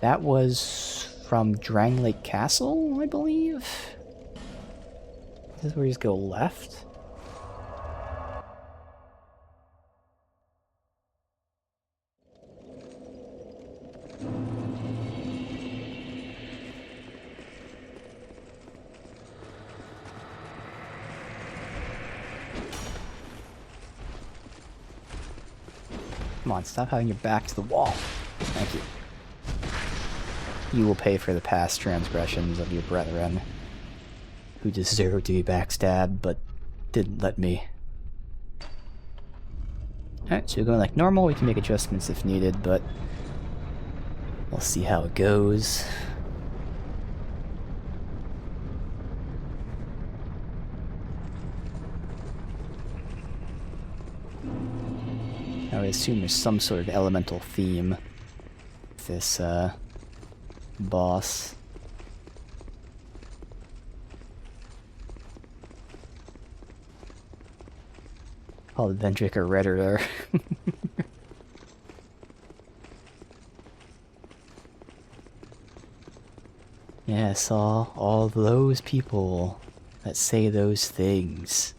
That was from Drang Lake Castle, I believe? This is where you just go left? Come on, stop having your back to the wall. Thank you. You will pay for the past transgressions of your brethren, who deserve to be backstabbed, but didn't let me. Alright, so we're going like normal. We can make adjustments if needed, but we'll see how it goes. I would assume there's some sort of elemental theme with this, boss. Called Vendricker Redditor. Yeah, I saw all those people that say those things.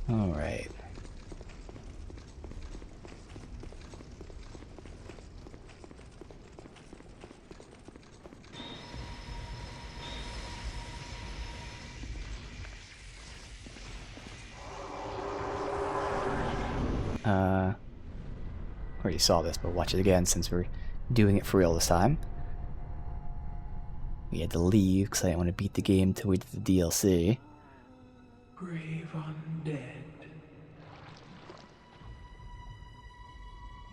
Alright. Already saw this, but watch it again since we're doing it for real this time. We had to leave because I didn't want to beat the game till we did the DLC. Grave undead.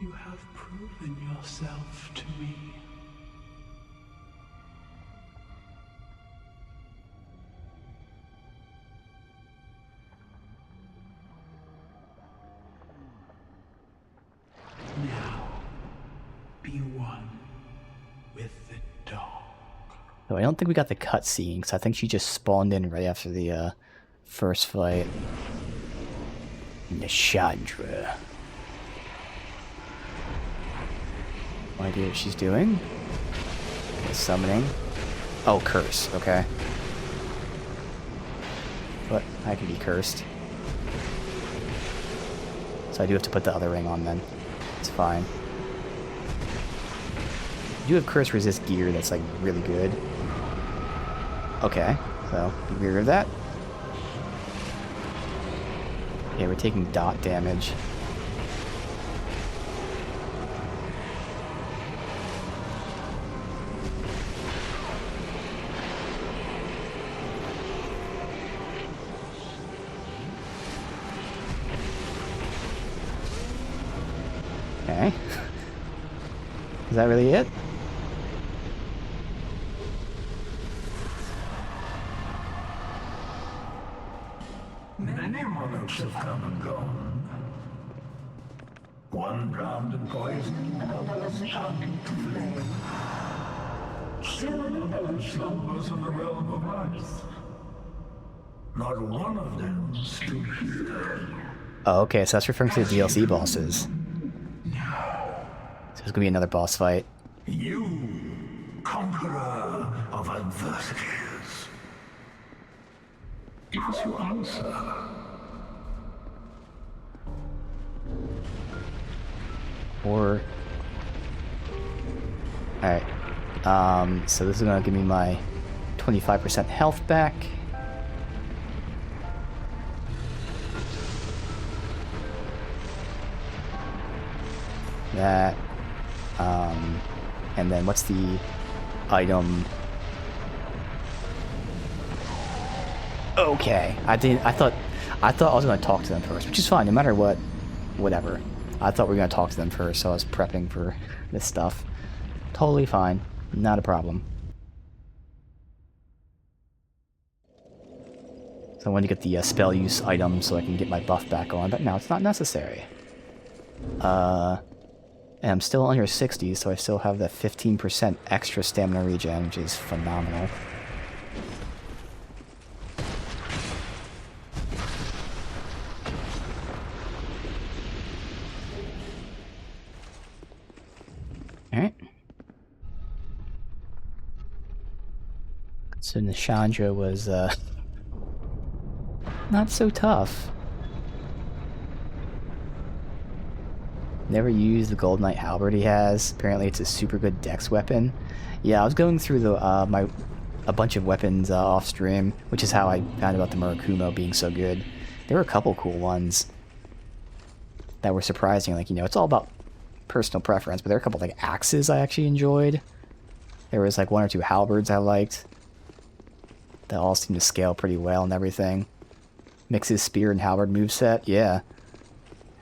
You have proven yourself to me. Now, be one with the dog. So I don't think we got the cutscene, because I think she just spawned in right after the first fight. Nishandra. No idea what she's doing. Okay, summoning. Oh, curse. Okay. But I can be cursed. So I do have to put the other ring on then. It's fine. I do have curse resist gear that's like really good. Okay, so be aware of that. Yeah, we're taking dot damage. Okay. Is that really it? Many monarchs have come and gone. One drowned in poison, another succumbed to flame. Still another slumbers in the realm of ice. Not one of them stood here. Oh, okay, so that's referring to the DLC bosses. So there's gonna be another boss fight. You, conqueror of adversities. Give us your answer. Or... Alright. So this is gonna give me my 25% health back. That. And then what's the item? Okay. I thought I was gonna talk to them first, which is fine, no matter what. Whatever. I thought we were gonna talk to them first, so I was prepping for this stuff. Totally fine. Not a problem. So I want to get the spell use item so I can get my buff back on, but now it's not necessary. And I'm still under 60, so I still have that 15% extra stamina regen, which is phenomenal. Alright. So Nishandra was, not so tough. Never used the Gold Knight Halberd he has. Apparently it's a super good dex weapon. Yeah, I was going through the a bunch of weapons off stream, which is how I found about the Murakumo being so good. There were a couple cool ones that were surprising. Like, you know, it's all about personal preference, but there are a couple like axes I actually enjoyed. There was like 1 or 2 halberds I liked. That all seemed to scale pretty well and everything. Mixes spear and halberd moveset, yeah.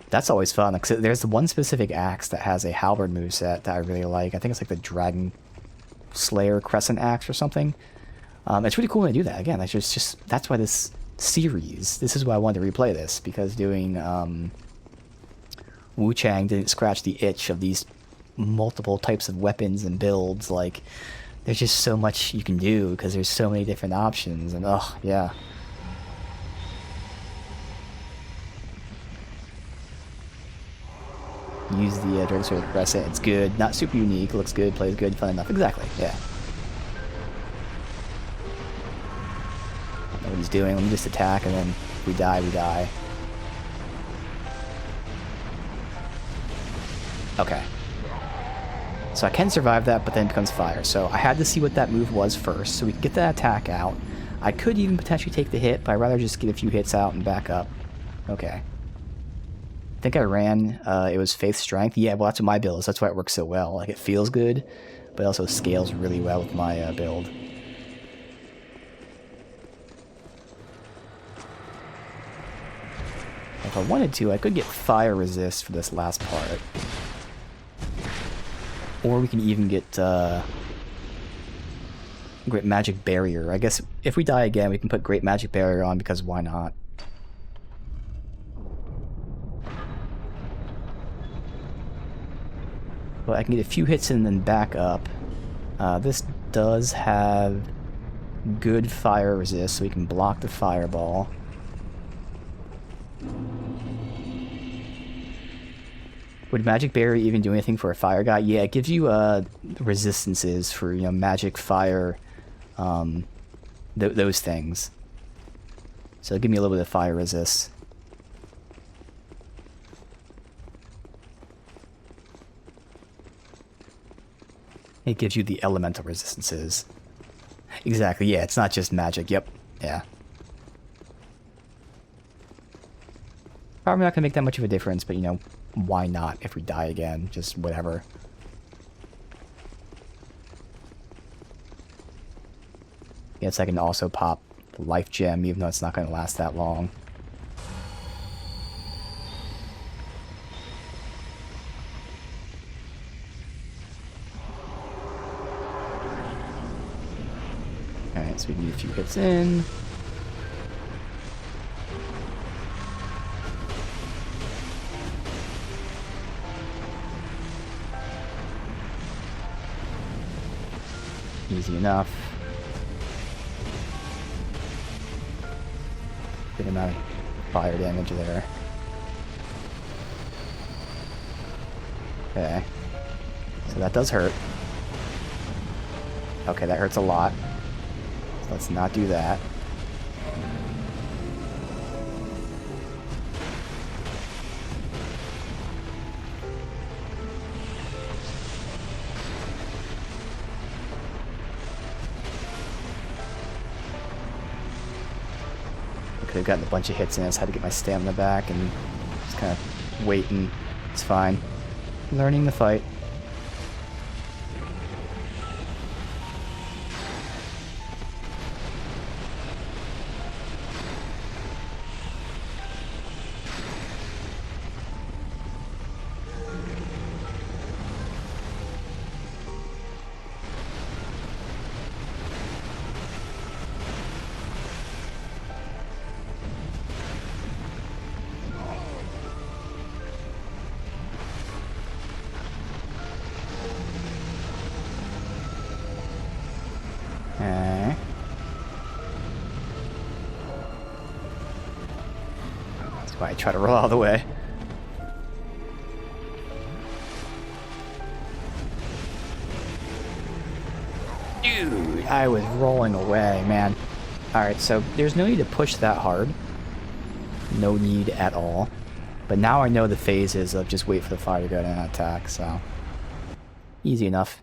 That's always fun. Like, so there's one specific axe that has a halberd moveset that I really like. I think it's like the Dragon Slayer Crescent Axe or something. It's really cool when they do that. Again, that's just that's why this series, this is why I wanted to replay this, because doing Wu Chang didn't scratch the itch of these multiple types of weapons and builds. Like, there's just so much you can do because there's so many different options, and oh yeah. Use the Dragon Sword Crescent. It's good, not super unique, looks good, plays good, fun enough. Exactly, yeah. Know what he's doing. Let me just attack, and then if we die, we die. Okay. So I can survive that, but then it becomes fire. So I had to see what that move was first, so we can get that attack out. I could even potentially take the hit, but I'd rather just get a few hits out and back up. Okay. I think I ran, it was Faith Strength. Yeah, well, that's what my build is. That's why it works so well. Like, it feels good, but it also scales really well with my build. If I wanted to, I could get Fire Resist for this last part. Or we can even get Great Magic Barrier. I guess if we die again, we can put Great Magic Barrier on, because why not? But I can get a few hits and then back up. This does have good fire resist, so we can block the fireball. Would Magic Barrier even do anything for a fire guy? Yeah, it gives you resistances for, you know, magic, fire, those things. So give me a little bit of fire resist. It gives you the elemental resistances. Exactly, yeah, it's not just magic, yep, yeah. Probably not gonna make that much of a difference, but, you know, why not if we die again? Just whatever. Yes, I can also pop the life gem, even though it's not gonna last that long. Alright, so we need a few hits in. Easy enough. Good amount of fire damage there. Okay. So that does hurt. Okay, that hurts a lot. So let's not do that. Could have gotten a bunch of hits in. I just had to get my stamina back and just kind of waiting. It's fine. Learning the fight. That's why I try to roll out of the way. Dude, I was rolling away, man. Alright, so there's no need to push that hard. No need at all. But now I know the phases of just wait for the fire to go down and attack, so... easy enough.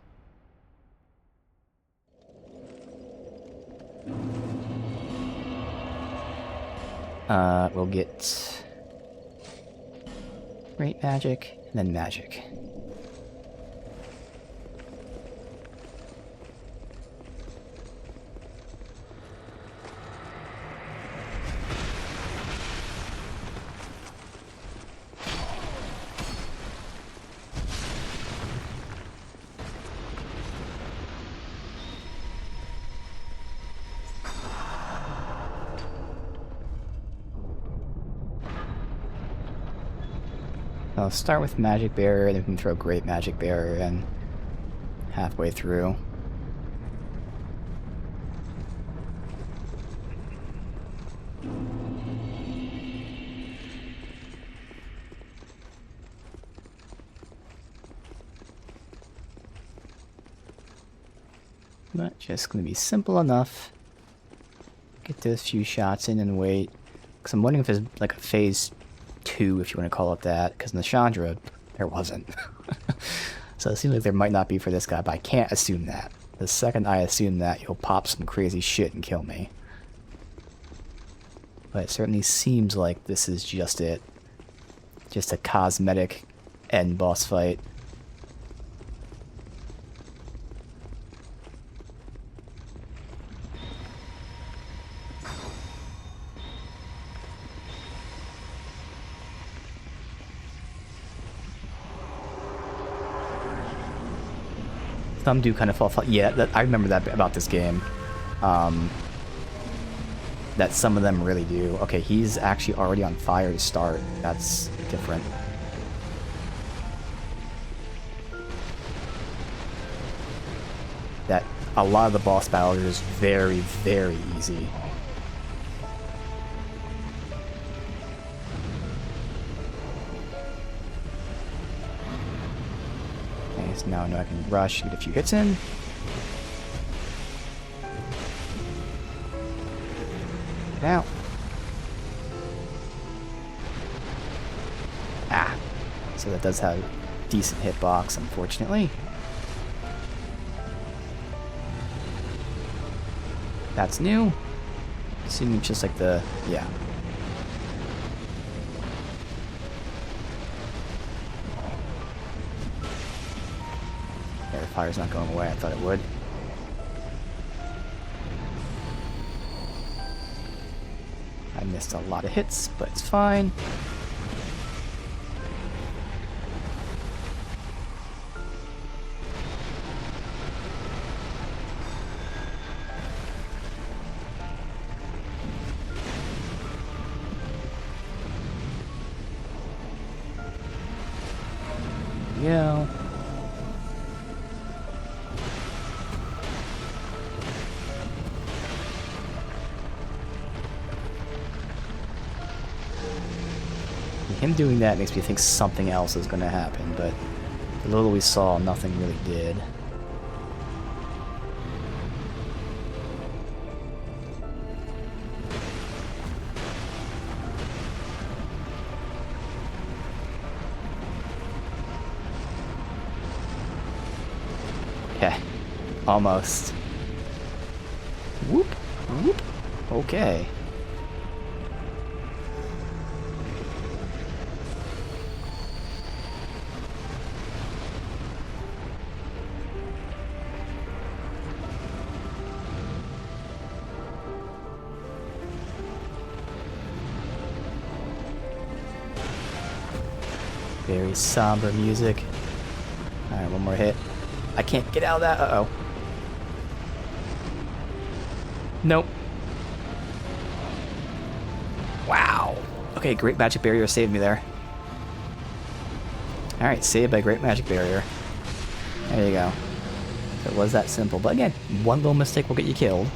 We'll get... Great Magic, and then Magic. I'll start with Magic Barrier, then we can throw Great Magic Barrier in halfway through. But just going to be simple enough. Get those few shots in and wait. Because I'm wondering if there's like a phase 2, if you want to call it that, because in the Chandra, there wasn't. So it seems like there might not be for this guy, but I can't assume that. The second I assume that, he'll pop some crazy shit and kill me. But it certainly seems like this is just it. Just a cosmetic end boss fight. Some do kind of fall. Yeah, I remember that about this game. That some of them really do. Okay, he's actually already on fire to start. That's different. That a lot of the boss battles are just very, very easy. So now I know I can rush, get a few hits in. Get out. Ah. So that does have decent hitbox, unfortunately. That's new. Assuming just like the... yeah. Fire's not going away, I thought it would. I missed a lot of hits, but it's fine. Yeah. Him doing that makes me think something else is going to happen, but the little we saw, nothing really did. Okay, almost. Whoop, whoop, okay. Very somber music. Alright, one more hit. I can't get out of that. Uh-oh. Nope. Wow. Okay, Great Magic Barrier saved me there. Alright, saved by Great Magic Barrier. There you go. So it was that simple. But again, one little mistake will get you killed.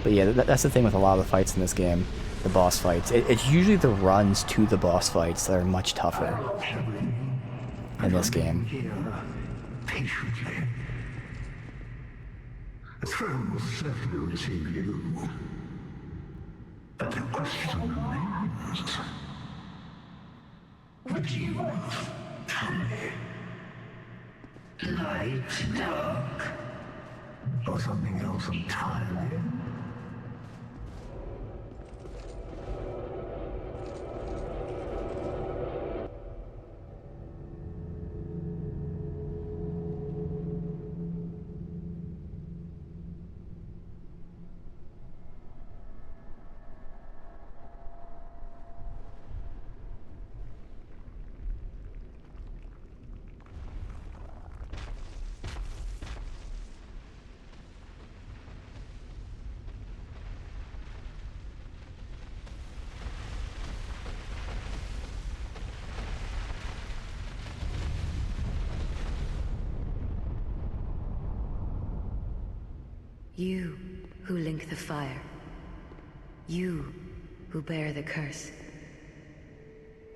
But yeah, that's the thing with a lot of the fights in this game. the boss fights. It's usually the runs to the boss fights that are much tougher in this game. Here, patiently. The throne will certainly receive you. But the question remains. Would you tell me? Light, dark, or something else entirely? You who link the fire. You who bear the curse.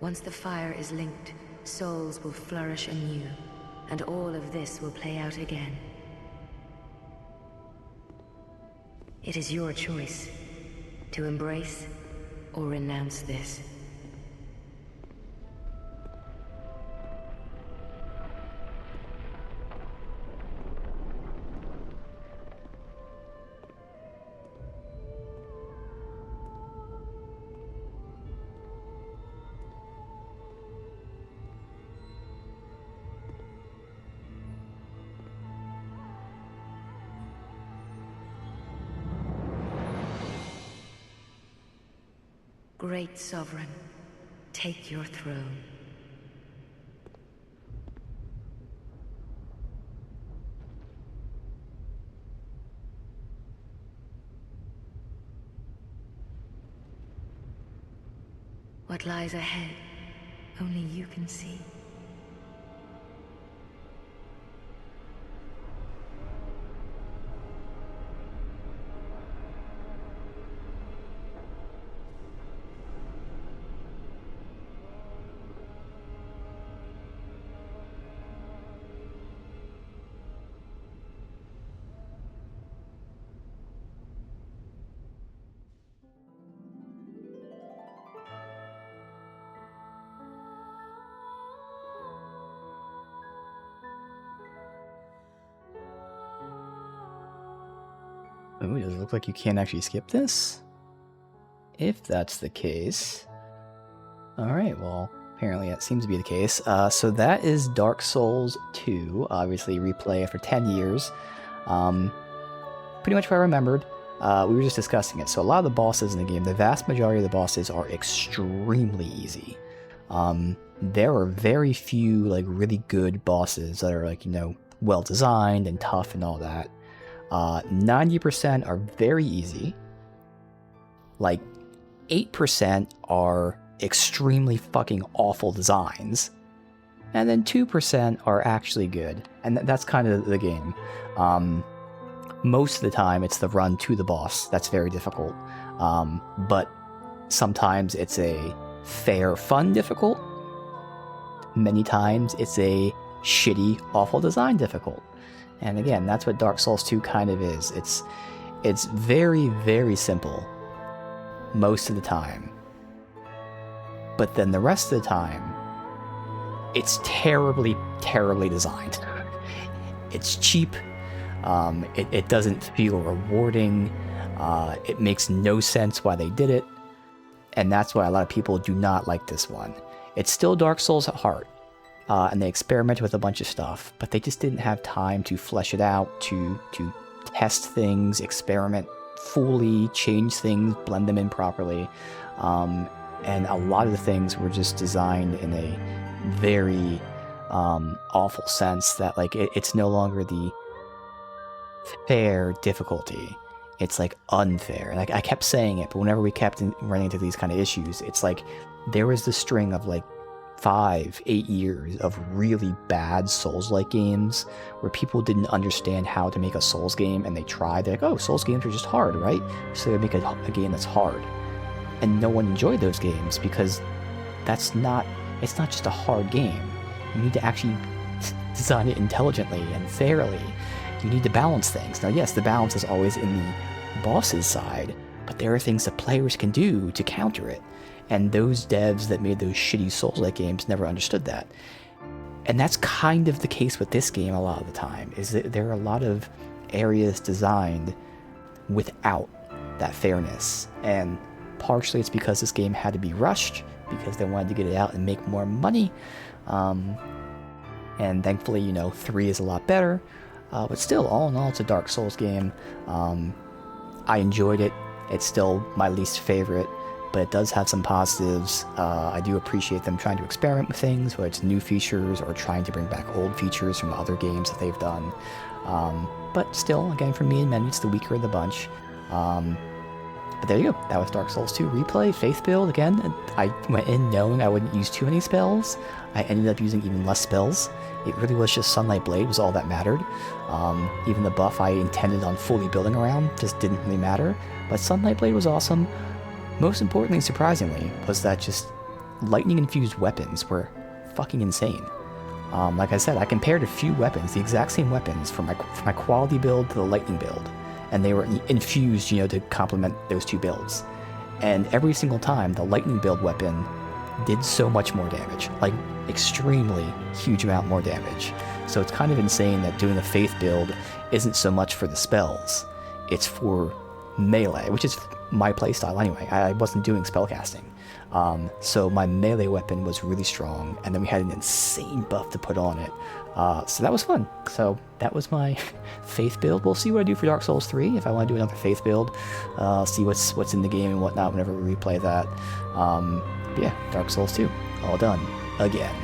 Once the fire is linked, souls will flourish anew, and all of this will play out again. It is your choice to embrace or renounce this. Great Sovereign, take your throne. What lies ahead, only you can see. Oh, does it look like you can't actually skip this? If that's the case... Alright, well, apparently that seems to be the case. So that is Dark Souls 2, obviously replay after 10 years. Pretty much what I remembered. We were just discussing it. So a lot of the bosses in the game, the vast majority of the bosses are extremely easy. There are very few, like, really good bosses that are, like, you know, well-designed and tough and all that. 90% are very easy. Like, 8% are extremely fucking awful designs. And then 2% are actually good. And that's kind of the game. Most of the time, it's the run to the boss that's very difficult. But sometimes it's a fair, fun difficult. Many times, it's a shitty, awful design difficult. And again, that's what Dark Souls 2 kind of is. It's very, very simple most of the time. But then the rest of the time, it's terribly, terribly designed. It's cheap. It doesn't feel rewarding. It makes no sense why they did it. And that's why a lot of people do not like this one. It's still Dark Souls at heart. And they experimented with a bunch of stuff, but they just didn't have time to flesh it out, to test things, experiment fully, change things, blend them in properly. And a lot of the things were just designed in a very awful sense that, like, it's no longer the fair difficulty. It's, like, unfair. And I kept saying it, but whenever we kept running into these kind of issues, it's like there was the string of, like, 5-8 years of really bad Souls-like games where people didn't understand how to make a Souls game, and they tried. They're like, oh, Souls games are just hard, right? So they make a game that's hard. and no one enjoyed those games because it's not just a hard game. You need to actually design it intelligently and fairly. You need to balance things. Now, yes, the balance is always in the boss's side, but there are things that players can do to counter it. And those devs that made those shitty Souls-like games never understood that. And that's kind of the case with this game a lot of the time, is that there are a lot of areas designed without that fairness. And partially it's because this game had to be rushed, because they wanted to get it out and make more money. And thankfully, 3 is a lot better. But still, all in all, it's a Dark Souls game. I enjoyed it. It's still my least favorite, but it does have some positives. I do appreciate them trying to experiment with things, whether it's new features or trying to bring back old features from other games that they've done. But still, again, for me and Menu, it's the weaker of the bunch. But there you go. That was Dark Souls 2 Replay, Faith Build. Again, I went in knowing I wouldn't use too many spells. I ended up using even less spells. It really was just Sunlight Blade was all that mattered. Even the buff I intended on fully building around just didn't really matter. But Sunlight Blade was awesome. Most importantly, surprisingly, was that just lightning-infused weapons were fucking insane. Like I said, I compared a few weapons, the exact same weapons, from my quality build to the lightning build. And they were infused, to complement those two builds. And every single time, the lightning build weapon did so much more damage, like extremely huge amount more damage. So it's kind of insane that doing the Faith build isn't so much for the spells, it's for melee, which is my playstyle anyway. I wasn't doing spellcasting. So my melee weapon was really strong, and then we had an insane buff to put on it. So that was fun. So that was my Faith build. We'll see what I do for Dark Souls 3, if I want to do another Faith build. See what's in the game and whatnot whenever we replay that. But yeah, Dark Souls 2, all done, again.